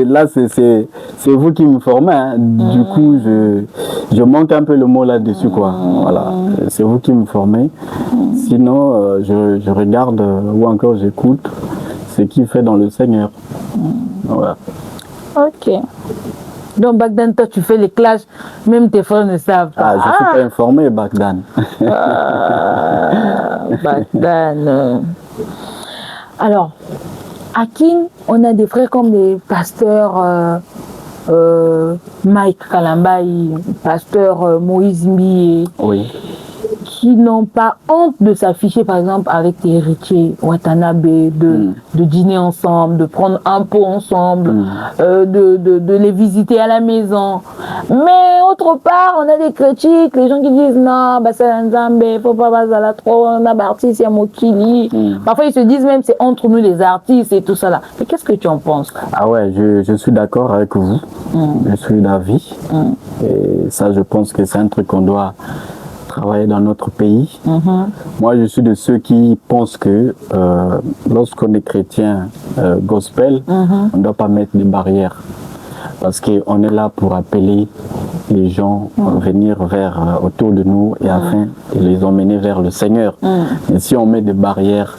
Là, c'est vous qui me formez. Hein. Du coup, je manque un peu le mot là-dessus, quoi. Voilà. C'est vous qui me formez. Sinon, je regarde ou encore j'écoute ce qu'il fait dans le Seigneur. Voilà. Ok. Donc, Bagdan, toi, tu fais les clashs, même tes frères ne savent pas. Ah, je suis pas informé, Bagdan. Bagdan. Alors, à Kin, on a des frères comme des pasteurs Mike Kalambaï, pasteur Moïse Mbi. Oui. Qui n'ont pas honte de s'afficher, par exemple, avec tes héritiers Watanabe, de dîner ensemble, de prendre un pot ensemble, de les visiter à la maison. Mais autre part, on a des critiques, les gens qui disent non, bah c'est un Zambé, faut pas passer à la trop, on a artiste, il y a Mokili. Parfois, ils se disent même c'est entre nous les artistes et tout ça là. Mais qu'est-ce que tu en penses? Ah ouais, je suis d'accord avec vous. Je suis d'avis. Et ça, je pense que c'est un truc qu'on doit travailler dans notre pays. Moi, je suis de ceux qui pensent que lorsqu'on est chrétien gospel, on ne doit pas mettre des barrières. Parce qu'on est là pour appeler les gens à venir autour de nous et afin de les emmener vers le Seigneur. Et si on met des barrières,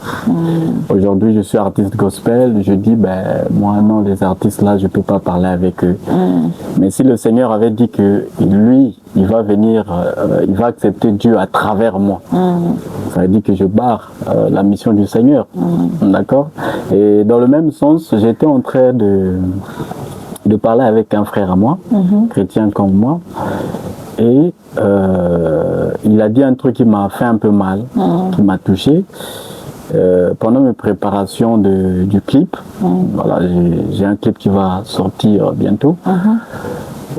aujourd'hui je suis artiste gospel, je dis moi non, les artistes là je ne peux pas parler avec eux. Mais si le Seigneur avait dit que lui, il va venir, il va accepter Dieu à travers moi, ça veut dire que je barre la mission du Seigneur. D'accord? Et dans le même sens, j'étais en train de parler avec un frère à moi, chrétien comme moi, et il a dit un truc qui m'a fait un peu mal, qui m'a touché. Pendant mes préparations du clip, voilà, j'ai un clip qui va sortir bientôt.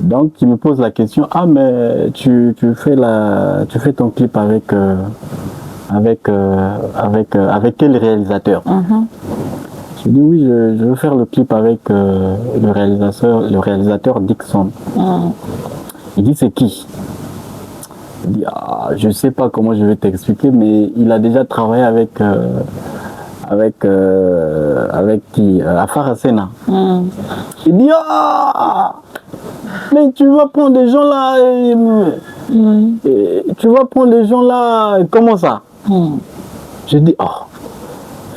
Donc il me pose la question, ah mais tu fais ton clip avec quel réalisateur? Je dis oui, je veux faire le clip avec le réalisateur Dixon. Il dit c'est qui? Il dit je sais pas comment je vais t'expliquer, mais il a déjà travaillé avec qui? Afara Sena. Il dit mais tu vas prendre des gens là comment ça? Je dis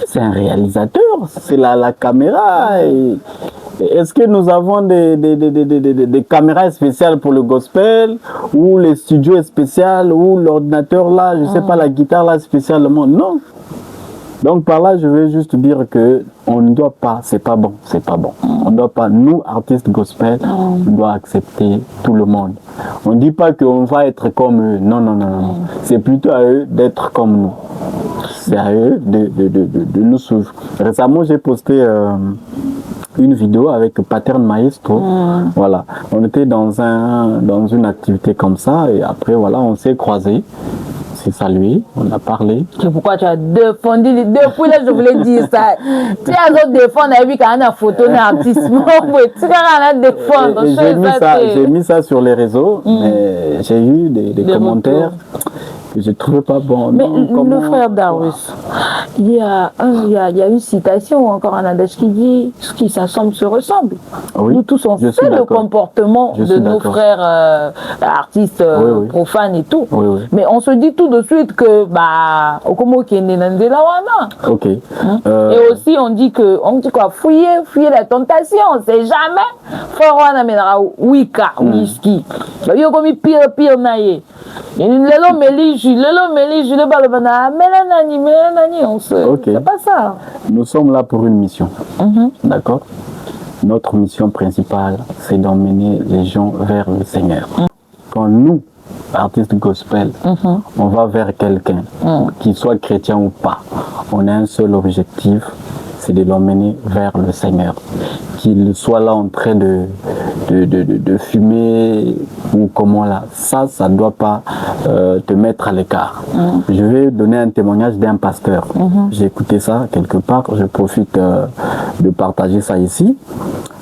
c'est un réalisateur, c'est la caméra. Est-ce que nous avons des caméras spéciales pour le gospel, ou les studios spéciaux, ou l'ordinateur là, je sais pas, la guitare là spécialement? Non. Donc par là, je veux juste dire que on ne doit pas, c'est pas bon. On ne doit pas, nous artistes gospel, on doit accepter tout le monde. On ne dit pas qu'on va être comme eux. Non. C'est plutôt à eux d'être comme nous. C'est à eux de nous suivre. Récemment, j'ai posté une vidéo avec Pattern Maestro. Voilà. On était dans une activité comme ça et après, voilà, on s'est croisés. On s'est salué, on a parlé. C'est pourquoi tu as défendu, depuis là je voulais dire ça. Tu as défendu avec un photo d'un artiste. Tu as défendre. J'ai mis ça sur les réseaux, mais j'ai eu des commentaires que je ne trouvais pas bon. Mais non, le frère Darwis, il y a une citation, encore un adage qui dit « Ce qui s'assemble se ressemble oui, ». Nous tous, on sait le comportement de nos frères artistes profanes et tout. Oui, oui. Mais on se dit tout de suite que, ok. Et aussi, on dit quoi, fouiller la tentation, c'est jamais. Frère, on amènera wika, whisky. Il y a comme pire naïe. Lelo meliju, le balbana, mélanani, on se. Okay. C'est pas ça. Nous sommes là pour une mission. D'accord? Notre mission principale, c'est d'emmener les gens vers le Seigneur. Quand nous, artistes gospel, on va vers quelqu'un, qu'il soit chrétien ou pas, on a un seul objectif, c'est de l'emmener vers le Seigneur. Qu'il soit là en train de fumer ou comment là, ça ne doit pas te mettre à l'écart. Je vais donner un témoignage d'un pasteur. J'ai écouté ça quelque part, je profite de partager ça ici.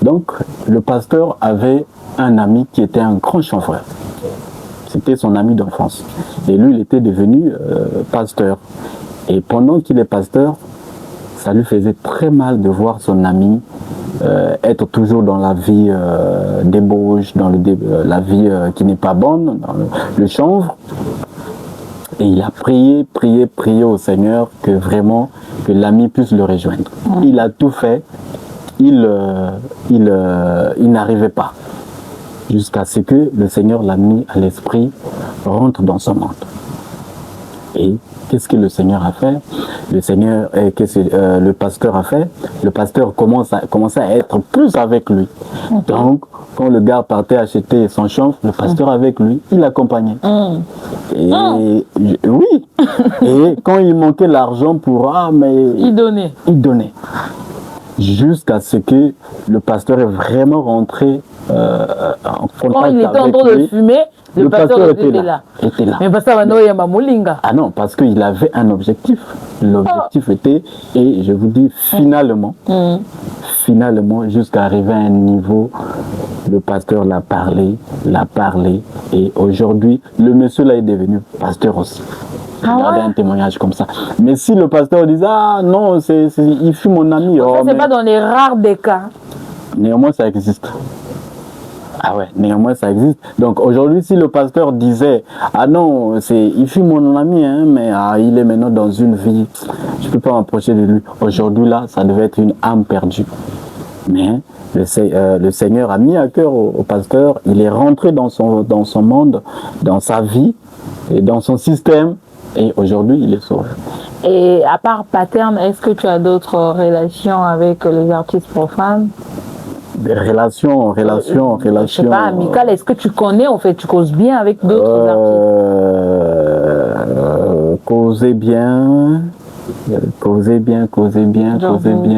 Donc, le pasteur avait un ami qui était un grand chanvreur. C'était son ami d'enfance. Et lui, il était devenu pasteur. Et pendant qu'il est pasteur, ça lui faisait très mal de voir son ami être toujours dans la vie débauche, dans la vie qui n'est pas bonne, dans le chanvre. Et il a prié au Seigneur que vraiment, que l'ami puisse le rejoindre. Il a tout fait, il n'arrivait pas. Jusqu'à ce que le Seigneur l'a mis à l'esprit, rentre dans son monde. Et qu'est-ce que le Seigneur a fait? Le pasteur a fait? Le pasteur commençait à être plus avec lui. Donc, quand le gars partait acheter son chanvre, le pasteur avec lui, il l'accompagnait. Et oui. Et quand il manquait l'argent pour il donnait. Jusqu'à ce que le pasteur est vraiment rentré en contact avec lui. Quand il était en train de fumer, le pasteur était là. Mais le pasteur ah non, parce qu'il avait un objectif. L'objectif était, et je vous dis finalement, jusqu'à arriver à un niveau, le pasteur l'a parlé, et aujourd'hui, le monsieur là est devenu pasteur aussi. Regardez un témoignage comme ça. Mais si le pasteur disait, ah non, il fut mon ami. C'est pas dans les rares des cas. Néanmoins, ça existe. Ah ouais, néanmoins ça existe. Donc aujourd'hui, si le pasteur disait, ah non, il fut mon ami, hein, mais il est maintenant dans une vie, je ne peux pas m'approcher de lui. Aujourd'hui là, ça devait être une âme perdue. Mais le Seigneur a mis à cœur au pasteur, il est rentré dans son monde, dans sa vie et dans son système, et aujourd'hui il est sauvé. Et à part Paterne, est-ce que tu as d'autres relations avec les artistes profanes? Des relations. Je sais pas, amicales. Est-ce que tu connais, en fait, tu causes bien avec d'autres artistes? Causer bien. Vous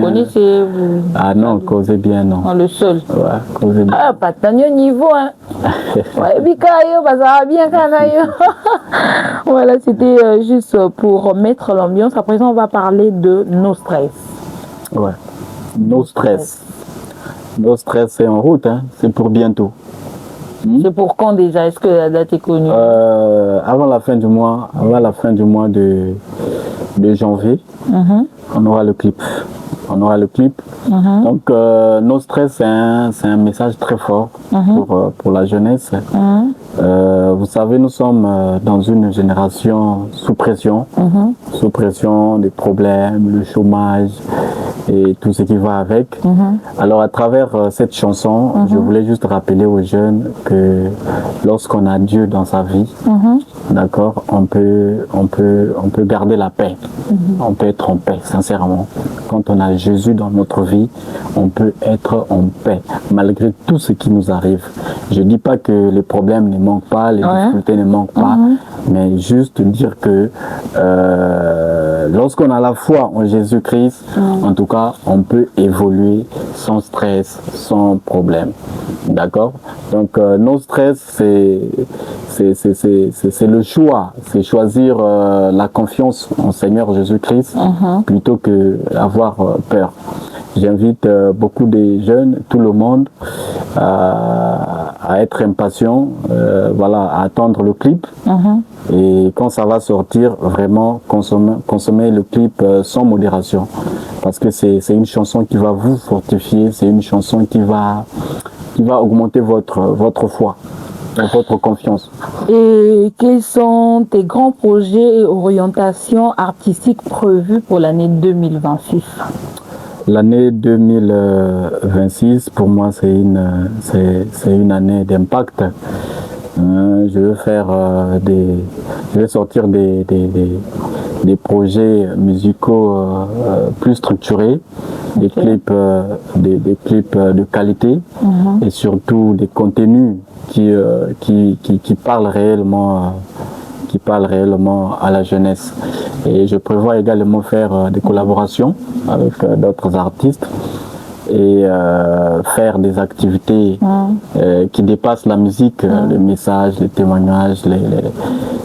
connaissez, vous... Ah non, causer bien, non. Le seul. Ouais, causer bien. Ah, pas de niveau, hein. Ouais, Bikayo, bah ça va bien, Kanayo. Voilà, c'était juste pour mettre l'ambiance. À présent, on va parler de No Stress. Ouais, No Stress. No Stress, c'est en route, hein. C'est pour bientôt. C'est pour quand déjà? Est-ce que la date est connue? Avant la fin du mois de janvier, on aura le clip. Donc, No Stress, c'est un message très fort pour la jeunesse. Vous savez, nous sommes dans une génération sous pression des problèmes, le chômage et tout ce qui va avec. Alors, à travers cette chanson, je voulais juste rappeler aux jeunes que lorsqu'on a Dieu dans sa vie, d'accord, on peut garder la paix. On peut être en paix, sincèrement. Quand on a Jésus dans notre vie, on peut être en paix, malgré tout ce qui nous arrive. Je ne dis pas que les problèmes ne manquent pas, les difficultés ne manquent pas, mais juste dire que lorsqu'on a la foi en Jésus-Christ, en tout cas, on peut évoluer sans stress, sans problème. D'accord? Donc, No Stress, c'est le choix. C'est choisir la confiance en Seigneur Jésus-Christ plutôt que avoir peur. J'invite beaucoup de jeunes, tout le monde, à être impatient, voilà, à attendre le clip. Et quand ça va sortir, vraiment consommer le clip sans modération. Parce que c'est une chanson qui va vous fortifier, c'est une chanson qui va augmenter votre foi, votre confiance. Et quels sont tes grands projets et orientations artistiques prévus pour l'année 2026? L'année 2026, pour moi, c'est une année d'impact. Je vais sortir des projets musicaux plus structurés, des clips de qualité et surtout des contenus qui parlent réellement à la jeunesse. Et je prévois également faire des collaborations avec d'autres artistes et faire des activités qui dépassent la musique, les messages, les témoignages,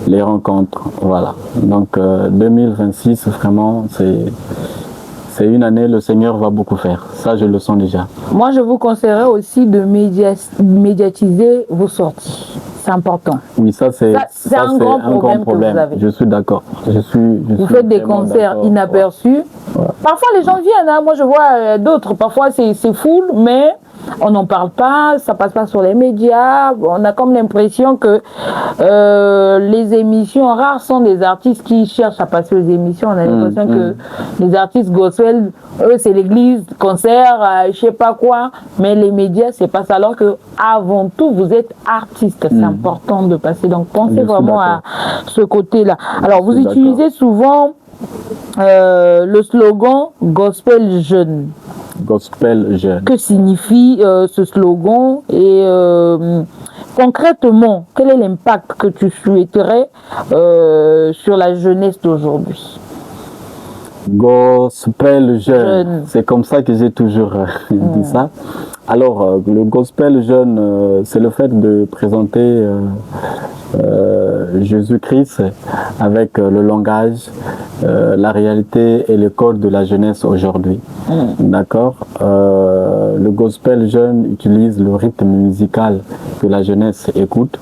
les rencontres. Voilà. Donc 2026, vraiment, c'est une année, le Seigneur va beaucoup faire. Ça, je le sens déjà. Moi, je vous conseillerais aussi de médiatiser vos sorties. C'est important. Oui, ça c'est un grand problème que vous avez. Je suis d'accord. Vous faites des concerts inaperçus. Ouais. Parfois les gens viennent, hein. Moi je vois d'autres, parfois c'est full, mais on n'en parle pas, ça passe pas sur les médias. On a comme l'impression que les émissions rares sont des artistes qui cherchent à passer aux émissions. On a l'impression que les artistes gospel, eux c'est l'église, concert, je sais pas quoi, mais les médias c'est pas ça. Alors que avant tout vous êtes artiste, c'est important de passer. Donc pensez vraiment à ce côté-là. Alors vous utilisez souvent le slogan gospel jeune. Gospel jeune. Que signifie ce slogan et concrètement, quel est l'impact que tu souhaiterais sur la jeunesse d'aujourd'hui? Gospel jeune, c'est comme ça que j'ai toujours dit ça. Alors, le gospel jeune, c'est le fait de présenter Jésus-Christ avec le langage, la réalité et le code de la jeunesse aujourd'hui. D'accord. Le gospel jeune utilise le rythme musical que la jeunesse écoute.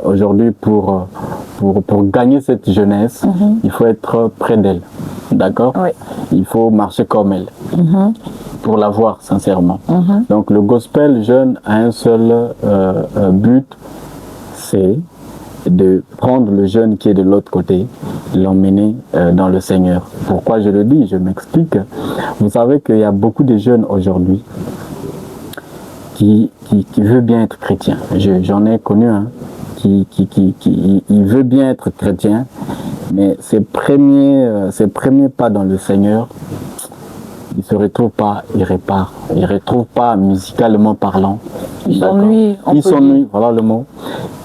Aujourd'hui, pour gagner cette jeunesse, il faut être près d'elle. D'accord. Oui. Il faut marcher comme elle. Pour la voir sincèrement. Donc le gospel jeune a un seul but, c'est de prendre le jeune qui est de l'autre côté, l'emmener dans le Seigneur. Pourquoi je le dis? Je m'explique. Vous savez qu'il y a beaucoup de jeunes aujourd'hui qui veulent bien être chrétiens. J'en ai connu un qui veut bien être chrétien, mais ses premiers pas dans le Seigneur, il se retrouve pas, il retrouve pas musicalement parlant. Il s'ennuie. Voilà le mot.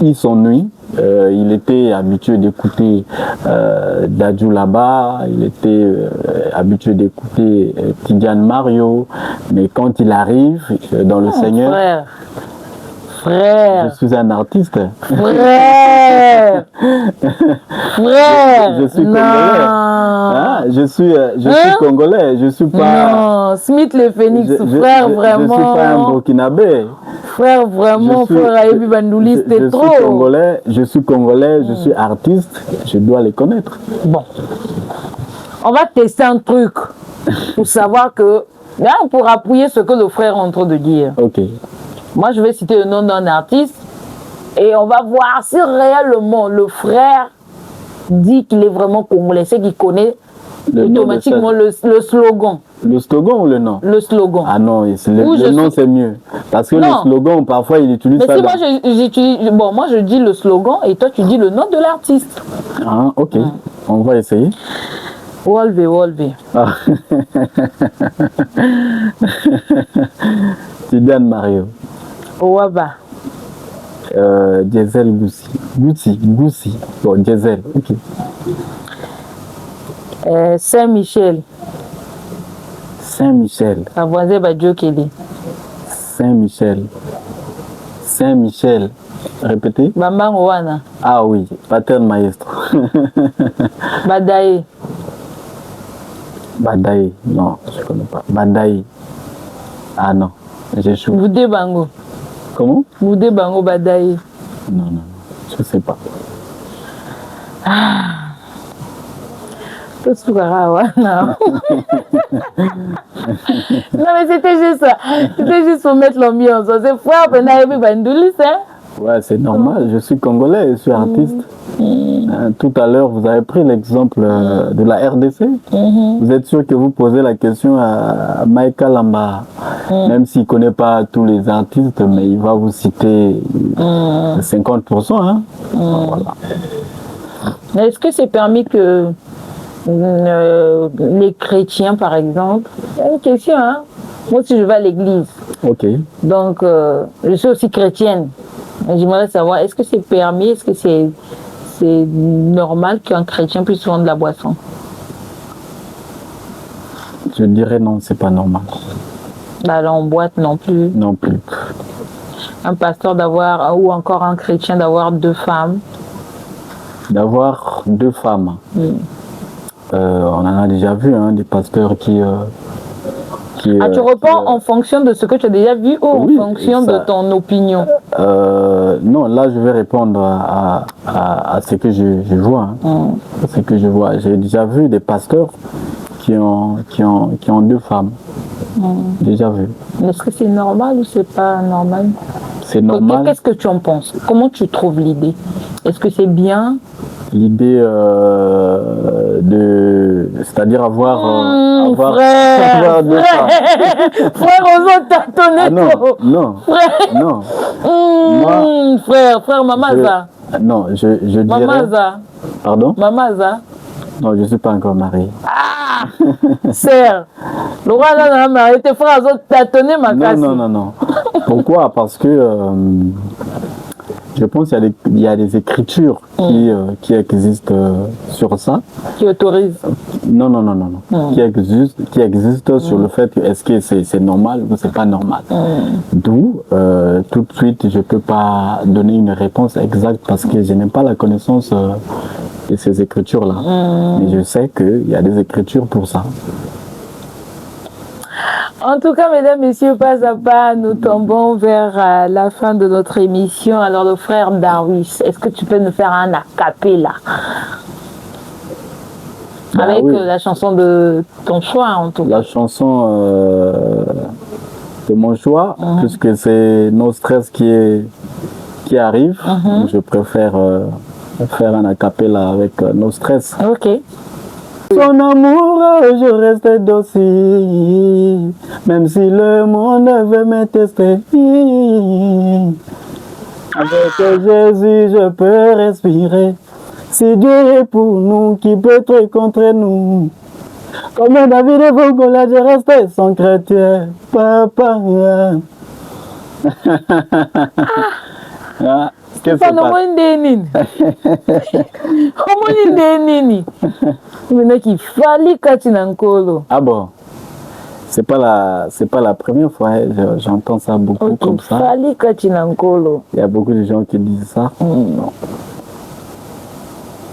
Il s'ennuie. Il était habitué d'écouter Dadju là-bas, il était habitué d'écouter Tidiane Mario, mais quand il arrive dans le Seigneur, frère, je suis un artiste. Frère, je suis congolais. Hein? Je suis congolais. Je suis pas. Non, Smith le Phénix, frère, vraiment. Je suis pas un Burkinabé. Frère, vraiment, frère Ayebi Bandouli, c'était trop. Je suis congolais, je suis artiste, je dois les connaître. Bon. On va tester un truc pour savoir que. Là, pour appuyer ce que le frère est en train de dire. Ok. Moi, je vais citer le nom d'un artiste et on va voir si réellement le frère dit qu'il est vraiment congolais, c'est qu'il connaît automatiquement le slogan. Le slogan ou le nom? Le slogan. Ah non, le nom c'est mieux. Parce que le slogan, parfois, il utilise ça. Mais si moi je dis le slogan et toi tu dis le nom de l'artiste. Ah, ok. On va essayer. Wolvé. Ah. Tidiane Mario. Ouaba. Diesel Goussi. Bon, Diesel, ok. Saint-Michel. Avoisé Badjo Kelly. Saint-Michel. Répétez. Bamba Rwana. Ah oui, Pattern Maestro. Badaye. Badaï, non, je ne connais pas. Badaï. Ah non, j'échoue. Boudé Bango. Comment? Boudé Bango Badaï. Non, je ne sais pas. Non, mais c'était juste ça. C'était juste pour mettre l'ambiance. C'est fort, Ouais, c'est normal. Je suis congolais, je suis artiste. Tout à l'heure, vous avez pris l'exemple de la RDC. Vous êtes sûr que vous posez la question à Maïka Lamba, même s'il ne connaît pas tous les artistes, mais il va vous citer 50%. Hein. Voilà. Est-ce que c'est permis que les chrétiens, par exemple, il y a une question, hein? Moi aussi je vais à l'église. Ok. Donc, je suis aussi chrétienne. J'aimerais savoir, est-ce que c'est permis, est-ce que c'est normal qu'un chrétien puisse vendre de la boisson? Je dirais non, c'est pas normal. Alors, en boîte non plus. Non plus. Un pasteur d'avoir, ou encore un chrétien d'avoir 2 femmes. D'avoir 2 femmes. On en a déjà vu, hein, des pasteurs qui tu réponds en fonction de ce que tu as déjà vu ou en fonction de ton opinion? Non, là je vais répondre à ce que je vois. Hein. Ce que je vois. J'ai déjà vu des pasteurs qui ont 2 femmes. Déjà vu. Est-ce que c'est normal ou c'est pas normal? C'est normal. Qu'est-ce que tu en penses? Comment tu trouves l'idée? Est-ce que c'est bien? L'idée c'est-à-dire avoir frère, aux autres t'as tonné. Ah non, non. Moi, frère Mamaza. Non, je dirais. Mamaza. Pardon? Mamaza. Non, je ne suis pas encore marié. Ah, sœur. Le roi là, marié, tes frères aux autres t'as tonné ma casse. Non. Pourquoi? Parce que je pense qu'il y a des écritures qui existent sur ça. Qui autorisent? Non. Qui existent sur le fait que est-ce que c'est normal ou c'est pas normal. D'où, tout de suite, je ne peux pas donner une réponse exacte parce que je n'ai pas la connaissance de ces écritures-là. Mais je sais qu'il y a des écritures pour ça. En tout cas, mesdames, messieurs, pas à pas, nous tombons vers la fin de notre émission. Alors, le frère Darwis, est-ce que tu peux nous faire un acapella avec la chanson de ton choix, en tout cas? La chanson de mon choix, puisque c'est No Stress qui arrive. Je préfère faire un acapella avec No Stress. Ok. Son amour, je reste docile, même si le monde veut me tester. Avec Jésus, je peux respirer. Si Dieu est pour nous, qui peut être contre nous? Comme David et Vogola, je reste sans chrétien. Papa. Qu'est-ce que c'est? Ah bon? C'est pas la première fois, j'entends ça beaucoup comme ça. Il y a beaucoup de gens qui disent ça.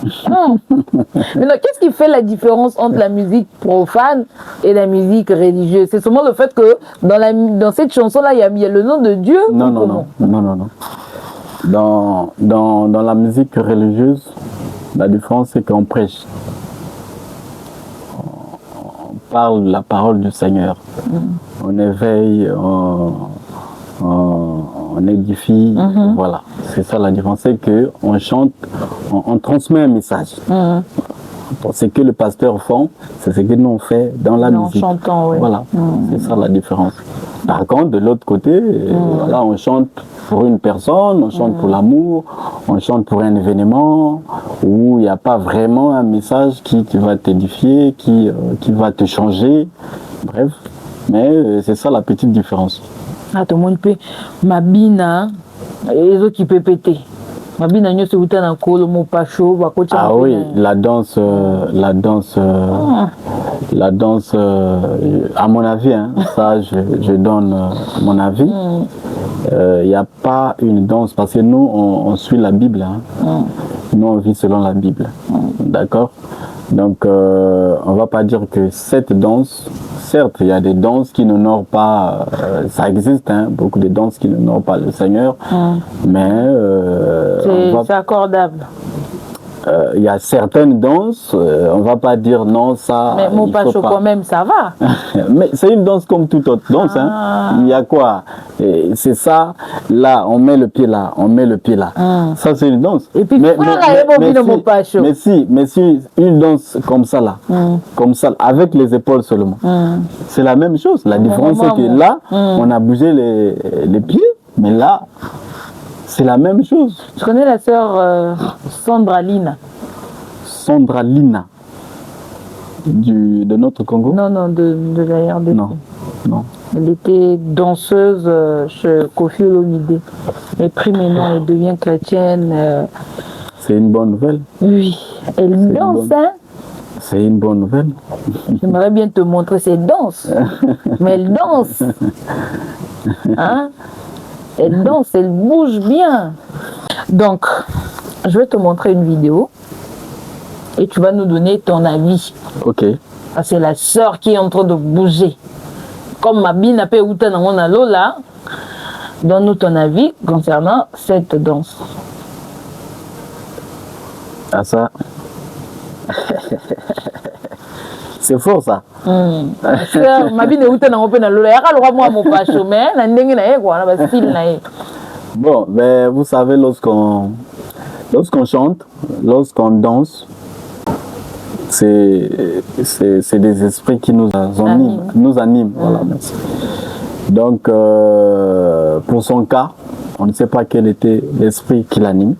Maintenant, qu'est-ce qui fait la différence entre la musique profane et la musique religieuse? C'est seulement le fait que dans cette chanson-là, il y a le nom de Dieu? Non. Dans la musique religieuse, la différence c'est qu'on prêche. On parle de la parole du Seigneur. On éveille, on édifie. Voilà. C'est ça la différence. C'est qu'on chante, on transmet un message. Ce que le pasteur fait, c'est ce que nous on fait dans la musique. En chantant, oui. Voilà. C'est ça la différence. Par contre, de l'autre côté, voilà, on chante pour une personne, on chante pour l'amour, on chante pour un événement où il n'y a pas vraiment un message qui va t'édifier, qui va te changer. Bref, mais c'est ça la petite différence. Ah, tout le monde peut. Ma bina, les autres qui peuvent péter. Ma bina, nous sommes dans le col, mon pacho, ah oui, la danse, à mon avis, hein, ça je donne mon avis. Il n'y a pas une danse, parce que nous, on suit la Bible. Hein. Nous, on vit selon la Bible. D'accord? Donc, on va pas dire que cette danse, certes, il y a des danses qui n'honorent pas, ça existe, hein, beaucoup de danses qui n'honorent pas le Seigneur, mais c'est accordable. Il y a certaines danses, on va pas dire non, ça. Mais mon pacho, quand même, ça va. Mais c'est une danse comme toute autre danse. Hein. Il y a quoi? C'est ça, là, on met le pied là, on met le pied là. Ça, c'est une danse. Et puis, mais si une danse comme ça là, comme ça, avec les épaules seulement, c'est la même chose. La différence, c'est que là, on a bougé les pieds, mais là, c'est la même chose. Je connais la sœur Sandra Lina. Sandra Lina de notre Congo? Non, de la RDC. Non. Elle était danseuse chez Kofi Olomide. Elle prit maintenant, elle devient chrétienne. C'est une bonne nouvelle. Oui, elle danse, hein? C'est une bonne nouvelle. J'aimerais bien te montrer ses danses. Mais elle danse. Hein? Elle danse, elle bouge bien. Donc, je vais te montrer une vidéo et tu vas nous donner ton avis. Ok. C'est la sœur qui est en train de bouger. Comme ma bine a fait outa dans mon alo là, donne-nous ton avis concernant cette danse. Ah ça. C'est fort ça. Ma bine outa dans mon alo là, il y a moi mon pacho mais na ndenge na ye quoi, na style na ye. Bon, ben vous savez lorsqu'on chante, lorsqu'on danse, c'est des esprits qui nous animent. Voilà, merci. Donc, pour son cas, on ne sait pas quel était l'esprit qui l'anime.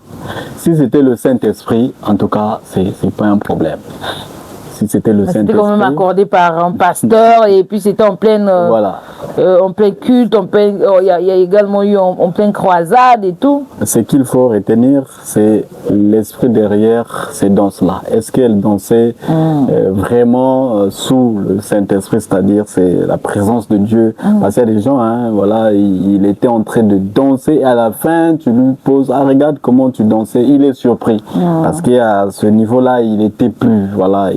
Si c'était le Saint-Esprit, en tout cas, c'est pas un problème. Si c'était le Saint-Esprit. C'était quand même accordé par un pasteur et puis c'était en pleine, en plein culte, il y a également eu en pleine croisade et tout. Ce qu'il faut retenir, c'est l'esprit derrière ces danses-là. Est-ce qu'elle dansait vraiment sous le Saint-Esprit, c'est-à-dire c'est la présence de Dieu. Parce qu'il y a des gens, hein, voilà, il était en train de danser et à la fin, tu lui poses, ah regarde comment tu dansais, il est surpris. Parce qu'à ce niveau-là, il était plus, voilà,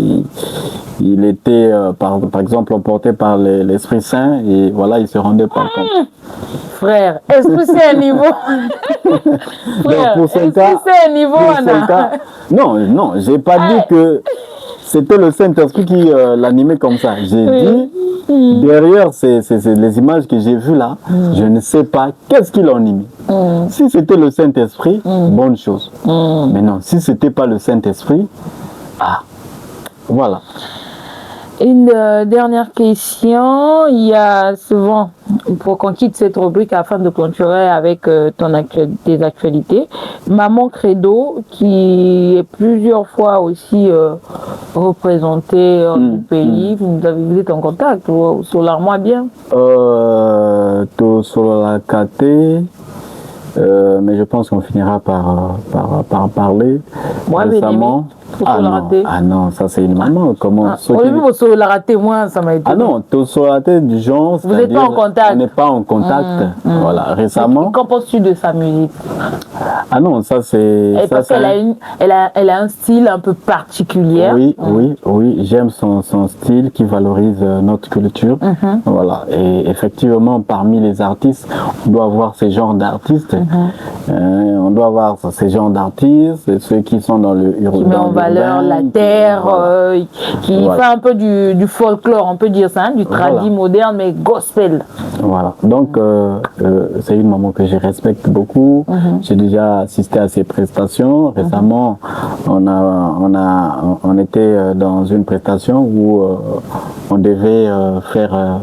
il était par exemple emporté par l'Esprit Saint et voilà, il se rendait pas compte. Frère, Esprit Saint niveau. Frère, Esprit Saint niveau, Anna. Non, j'ai pas dit que c'était le Saint-Esprit qui l'animait comme ça. J'ai dit, derrière les images que j'ai vues là, je ne sais pas qu'est-ce qui l'a animé. Si c'était le Saint-Esprit, bonne chose. Mais non, si c'était pas le Saint-Esprit, voilà. Une dernière question. Il y a souvent, pour qu'on quitte cette rubrique afin de clôturer avec tes actualités, Maman Credo, qui est plusieurs fois aussi représentée au pays. Vous êtes en contact, sur l'armoire bien? Sur la KT. Mais je pense qu'on finira par parler récemment. Non, ça c'est une maman. Comment vous la raté, moi, ça m'a été. Ah non, sur la tête du genre. Vous n'êtes pas en contact. On n'est pas en contact. Voilà, récemment. Qu'en penses-tu de sa musique? Ah non, ça c'est. Parce qu'elle a un style un peu particulier. Oui, j'aime son style qui valorise notre culture. Voilà, et effectivement, parmi les artistes, on doit avoir ces genres d'artistes. On doit avoir ces genres d'artistes, ceux qui sont dans le urbain. Valeur, la terre, qui fait un peu du folklore, on peut dire ça, du tradit moderne, mais gospel. Voilà, donc c'est une maman que je respecte beaucoup. J'ai déjà assisté à ses prestations. Récemment, on était dans une prestation où on devait faire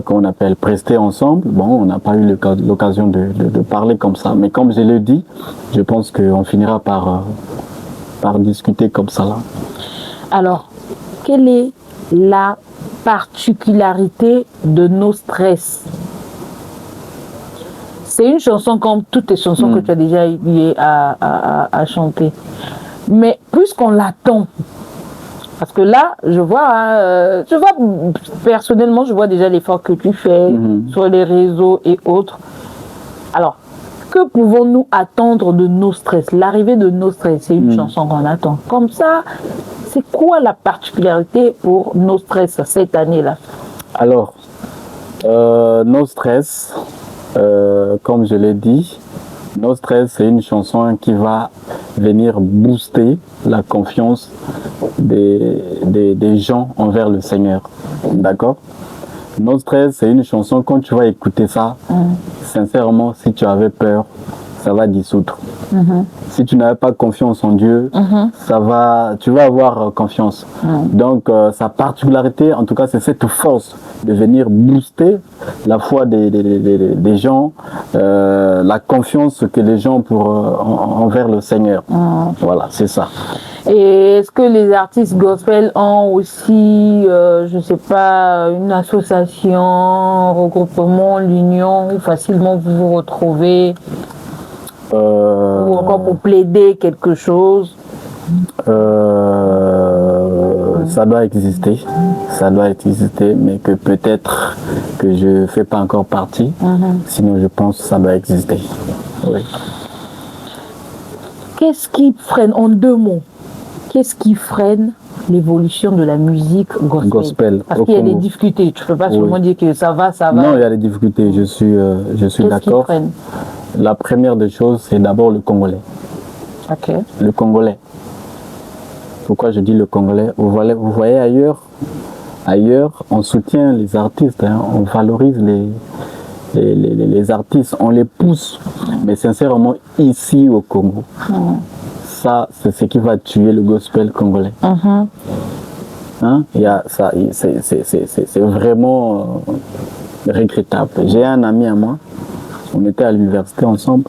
qu'on appelle prester ensemble. Bon, on n'a pas eu l'occasion de parler comme ça, mais comme je l'ai dit, je pense qu'on finira par discuter comme ça là. Alors, quelle est la particularité de Nos Stress? C'est une chanson comme toutes les chansons que tu as déjà eu à chanter. Mais puisqu'on l'attend, parce que là, je vois personnellement, je vois déjà l'effort que tu fais sur les réseaux et autres. Alors, que pouvons-nous attendre de Nos Stress? L'arrivée de Nos Stress, c'est une chanson qu'on attend. Comme ça, C'est quoi la particularité pour No Stress cette année-là? Alors, No Stress, comme je l'ai dit, No Stress, c'est une chanson qui va venir booster la confiance des gens envers le Seigneur. D'accord? No Stress, c'est une chanson, quand tu vas écouter ça, sincèrement, si tu avais peur, ça va dissoudre. Si tu n'avais pas confiance en Dieu, tu vas avoir confiance. Donc, sa particularité, en tout cas, c'est cette force de venir booster la foi des gens, la confiance que les gens envers le Seigneur. Voilà, c'est ça. Et est-ce que les artistes gospel ont aussi, je ne sais pas, une association, regroupement, l'union, où facilement vous vous retrouvez? Ou encore pour plaider quelque chose? Ça doit exister, mais que peut-être que je ne fais pas encore partie. Sinon, je pense que ça doit exister. Oui. Qu'est-ce qui freine, en 2 mots, qu'est-ce qui freine l'évolution de la musique gospel? Parce qu'il y a des difficultés. Tu ne peux pas seulement dire que ça va. Non, il y a des difficultés. Je suis d'accord. La première des choses, c'est d'abord le Congolais. Ok. Le Congolais. Pourquoi je dis le Congolais? Vous voyez ailleurs, on soutient les artistes, on valorise les artistes, on les pousse. Mais sincèrement, ici au Congo, ça, c'est ce qui va tuer le gospel congolais. C'est vraiment regrettable. J'ai un ami à moi, on était à l'université ensemble.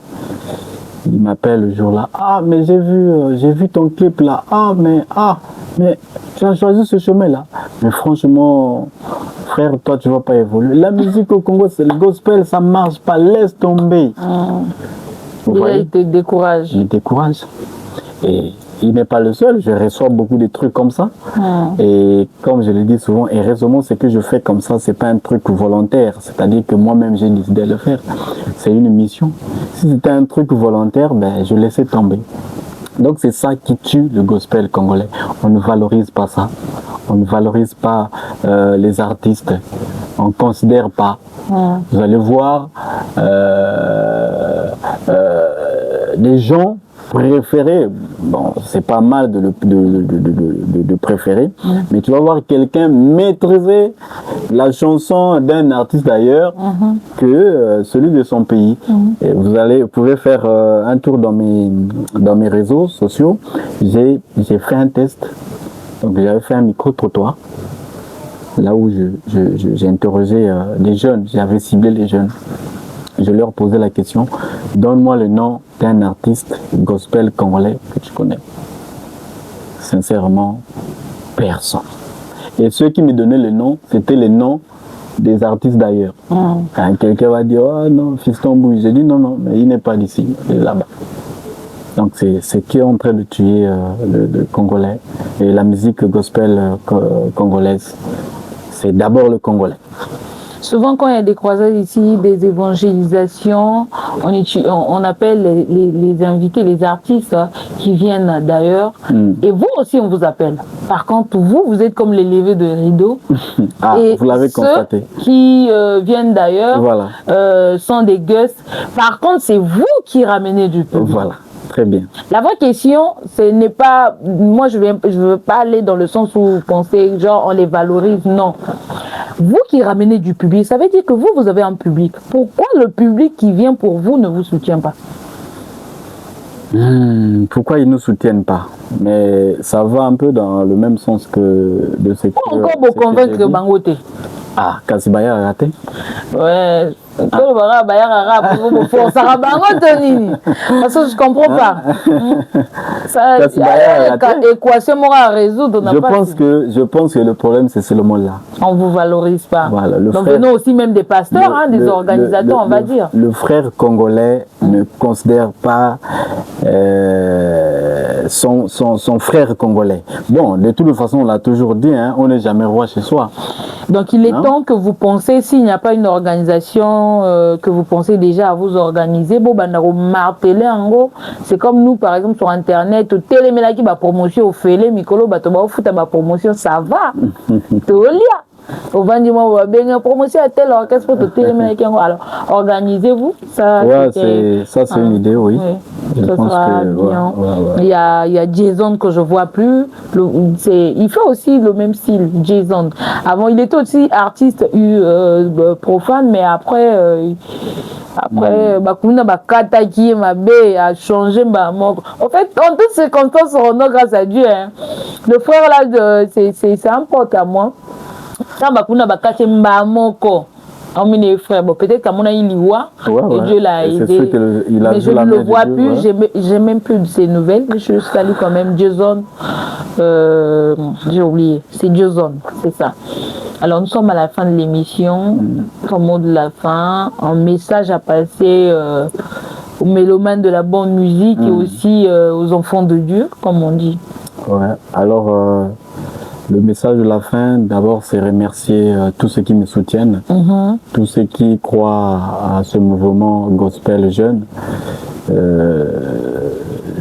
Il m'appelle le jour-là. Ah, mais j'ai vu ton clip là. Mais tu as choisi ce chemin-là. Mais franchement, frère, toi, tu ne vas pas évoluer. La musique au Congo, c'est le gospel, ça ne marche pas. Laisse tomber. Il te décourage. Il décourage. Et il n'est pas le seul. Je reçois beaucoup de trucs comme ça. Et comme je le dis souvent, et heureusement, ce que je fais comme ça, ce n'est pas un truc volontaire. C'est-à-dire que moi-même, j'ai décidé de le faire. C'est une mission. Si c'était un truc volontaire, ben, je laissais tomber. Donc c'est ça qui tue le gospel congolais. On ne valorise pas ça. On ne valorise pas les artistes. On ne considère pas. Vous allez voir les gens préférés. Bon, c'est pas mal de préférer, mais tu vas voir quelqu'un maîtriser la chanson d'un artiste d'ailleurs que celui de son pays. Et vous pouvez faire un tour dans mes réseaux sociaux. J'ai fait un test. Donc j'avais fait un micro-trottoir. Là où j'ai interrogé des jeunes, j'avais ciblé les jeunes. Je leur posais la question, donne-moi le nom d'un artiste gospel congolais que tu connais. Sincèrement, personne. Et ceux qui me donnaient le nom, c'était les noms des artistes d'ailleurs. Quand quelqu'un va dire, oh non, Fiston Bouy, j'ai dit non, mais il n'est pas d'ici, il est là-bas. Donc c'est ce qui est en train de tuer le Congolais. Et la musique gospel congolaise, c'est d'abord le Congolais. Souvent, quand il y a des croisades ici, des évangélisations, on appelle les invités, les artistes qui viennent d'ailleurs. Et vous aussi, on vous appelle. Par contre, vous êtes comme les levés de rideau. Et vous l'avez constaté. Ceux qui viennent d'ailleurs sont des guests. Par contre, c'est vous qui ramenez du public. Voilà. Très bien. La vraie question, ce n'est pas... Moi, je veux pas aller dans le sens où vous pensez, genre, on les valorise. Non. Vous qui ramenez du public, ça veut dire que vous avez un public. Pourquoi le public qui vient pour vous ne vous soutient pas? Pourquoi ils ne nous soutiennent pas? Mais ça va un peu dans le même sens que de ce que... Encore vous convaincre que Bangote. Ah, Kasibaya a raté? Ouais. Parce que je comprends pas. Ça, équation à résoudre. Je pense que le problème, c'est seulement là. On ne vous valorise pas. Voilà, donc, venons aussi même des pasteurs, des organisateurs, on va dire. Le frère congolais ne considère pas son frère congolais. Bon, de toute façon, on l'a toujours dit, on n'est jamais roi chez soi. Donc, il est temps que vous pensez, s'il n'y a pas une organisation événements que vous pensez déjà à vous organiser, bon, marteler en gros. C'est comme nous, par exemple, sur Internet, téléméla qui va promotion au félé, Mikolo, au foot, promotion, ça va. Au vendredi, bien promotion à tel orchestre pour téléméla. Alors, organisez-vous. Ça, ouais, c'est une idée, oui. Ça sera bien. Il y a Jason que je vois plus. Il fait aussi le même style, Jason. Avant, il était aussi artiste profane, mais après, Kata qui a changé. En fait, en toutes circonstances, grâce à Dieu. Hein. Le frère là, c'est un pote à moi. Ça, peut-être qu'à mon avis, il y voit, et Dieu l'a aidé. Mais je ne le vois plus, j'ai même plus de ses nouvelles. Je salue quand même Jason. J'ai oublié, c'est Jason, c'est ça. Alors, nous sommes à la fin de l'émission, au mot de la fin, un message à passer aux mélomanes de la bonne musique et aussi aux enfants de Dieu, comme on dit. Ouais, alors... le message de la fin, d'abord, c'est remercier tous ceux qui me soutiennent, tous ceux qui croient à ce mouvement gospel jeune.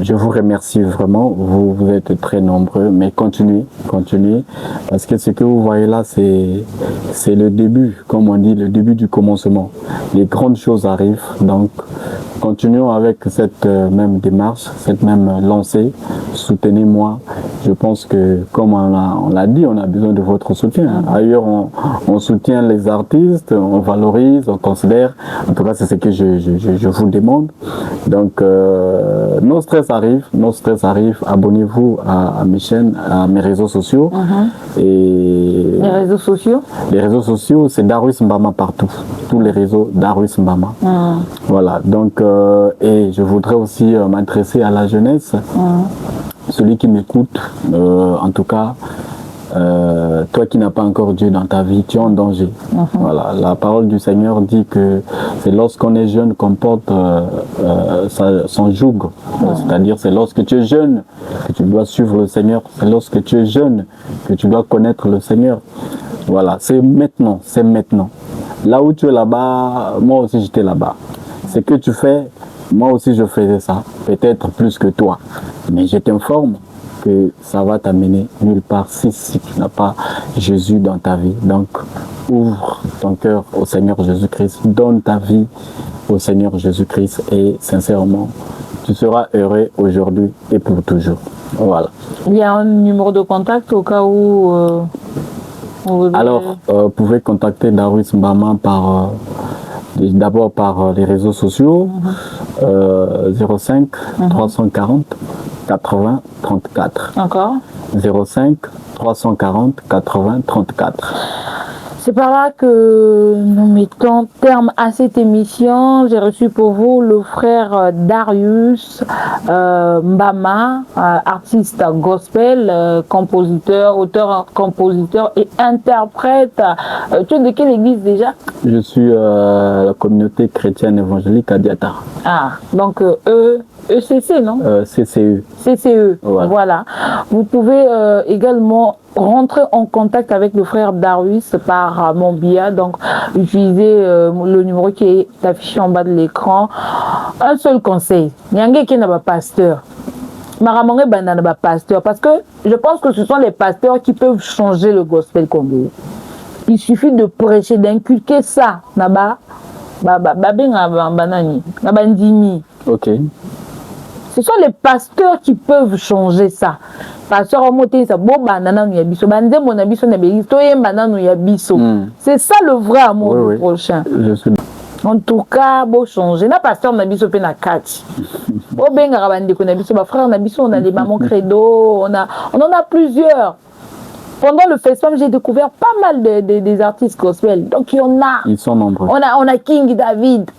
Je vous remercie vraiment, vous êtes très nombreux, mais continuez, parce que ce que vous voyez là, c'est le début, comme on dit, le début du commencement. Les grandes choses arrivent, donc continuons avec cette même démarche, cette même lancée, soutenez-moi. Je pense que, comme on l'a dit, on a besoin de votre soutien. Ailleurs, on soutient les artistes, on valorise, on considère. En tout cas, c'est ce que je vous demande. Donc, nos stress arrivent. Abonnez-vous à mes chaînes, à mes réseaux sociaux. Et les réseaux sociaux? Les réseaux sociaux, c'est Darwis Mbama partout. Tous les réseaux Darwis Mbama. Voilà. Donc, et je voudrais aussi m'adresser à la jeunesse. Celui qui m'écoute, en tout cas, toi qui n'as pas encore Dieu dans ta vie, tu es en danger. Voilà, la parole du Seigneur dit que c'est lorsqu'on est jeune qu'on porte son joug. C'est-à-dire, c'est lorsque tu es jeune que tu dois suivre le Seigneur. C'est lorsque tu es jeune que tu dois connaître le Seigneur. Voilà, c'est maintenant. Là où tu es là-bas, moi aussi j'étais là-bas. Ce que tu fais, moi aussi je faisais ça. Peut-être plus que toi. Mais je t'informe que ça va t'amener nulle part si tu n'as pas Jésus dans ta vie. Donc, ouvre ton cœur au Seigneur Jésus-Christ, donne ta vie au Seigneur Jésus-Christ et sincèrement, tu seras heureux aujourd'hui et pour toujours. Voilà. Il y a un numéro de contact au cas où... Alors, vous pouvez contacter Darwis Mbama d'abord par les réseaux sociaux, 05 340 80 34. Encore 05 340 80 34. C'est par là que nous mettons terme à cette émission. J'ai reçu pour vous le frère Darius Mbama, artiste gospel, compositeur, auteur-compositeur et interprète. Tu es de quelle église déjà? Je suis la communauté chrétienne évangélique à Diata. Ah, donc ECC, non? CCE. CCE, voilà. Vous pouvez également rentrer en contact avec le frère Darius par mon biais, donc utilisez le numéro qui est affiché en bas de l'écran. Un seul conseil, Nyange qui n'a pas pasteur. Maramangé Bandana pas pasteur, parce que je pense que ce sont les pasteurs qui peuvent changer le gospel congolais. Il suffit de prêcher, d'inculquer ça. Ok. Ce sont les pasteurs qui peuvent changer ça. Pasteur c'est ça le vrai amour du prochain. En tout cas, bon changer. Na pasteur na biso pe na kati. Bo benga rabandeko na biso ba frère na biso on a des mamans credo, on en a plusieurs. Pendant le festival, j'ai découvert pas mal des artistes gospel. Donc il y en a. Ils sont nombreux. On a King David.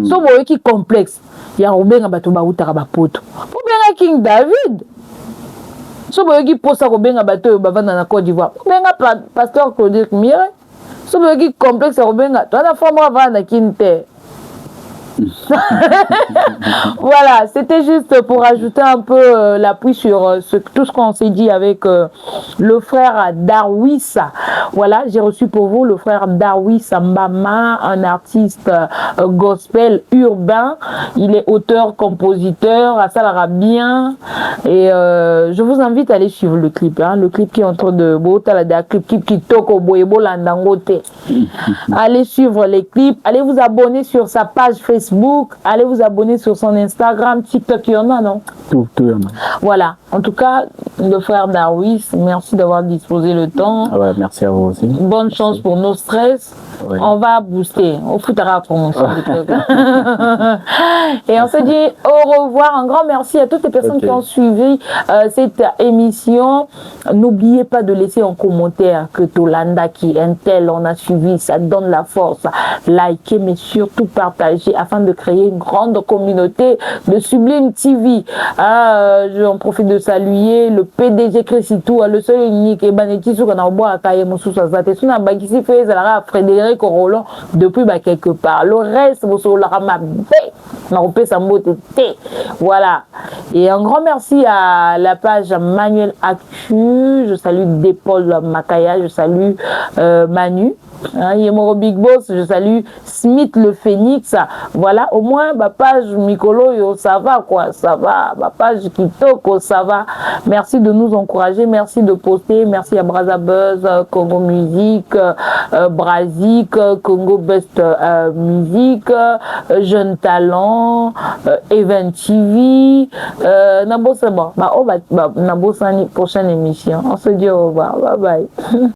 So boy qui complexe. Il y a Robenga bato ba utara ba poto. Robenga King David. So boy qui posa Robenga bato ba vanda na Côte d'Ivoire. Robenga pasteur Claude Mire. So boy qui complexe Robenga. Toi la femme va na kinte. Voilà, c'était juste pour ajouter un peu l'appui sur tout ce qu'on s'est dit avec le frère Darwis. Voilà, j'ai reçu pour vous le frère Darwis Mbama, un artiste gospel urbain. Il est auteur, compositeur, à Salarabien. Et je vous invite à aller suivre le clip. Hein, le clip qui est en train de... clip qui toque au boyebo landangote. Allez suivre les clips. Allez vous abonner sur sa page Facebook. Allez vous abonner sur son Instagram, TikTok, il y en a, non? Tout y en a. Voilà. En tout cas, le frère Darwis, merci d'avoir disposé le temps. Ouais, merci à vous aussi. Bonne chance pour nos stress. Ouais. On va booster. Au foot à promotion. Et on se dit au revoir. Un grand merci à toutes les personnes qui ont suivi cette émission. N'oubliez pas de laisser en commentaire que Tolanda qui est un tel, on a suivi, ça donne la force. Likez, mais surtout partagez afin de créer une grande communauté de Sublime TV. J'en profite de saluer le PDG Christou, le seul unique et Banetti sur qu'on a bois à Kayemoussou Sazate. Sous la bagisi fait Frédéric Roland depuis quelque part. Le reste, vous sur la voilà. Et un grand merci à la page Manuel Actu. Je salue Dépol Makaya, je salue Manu. Yemoro Big Boss, je salue Smith le Phoenix. Voilà, au moins ma page Mikolo, yo, ça va quoi, ça va. Ma page Kitoko, ça va. Merci de nous encourager, merci de poster, merci à Brazabuzz, Congo Musique, Brazik, Congo Best Musique, Jeune Talent, Event TV. Nabo c'est bon. Nabo c'est une prochaine émission. On se dit au revoir. Bye bye.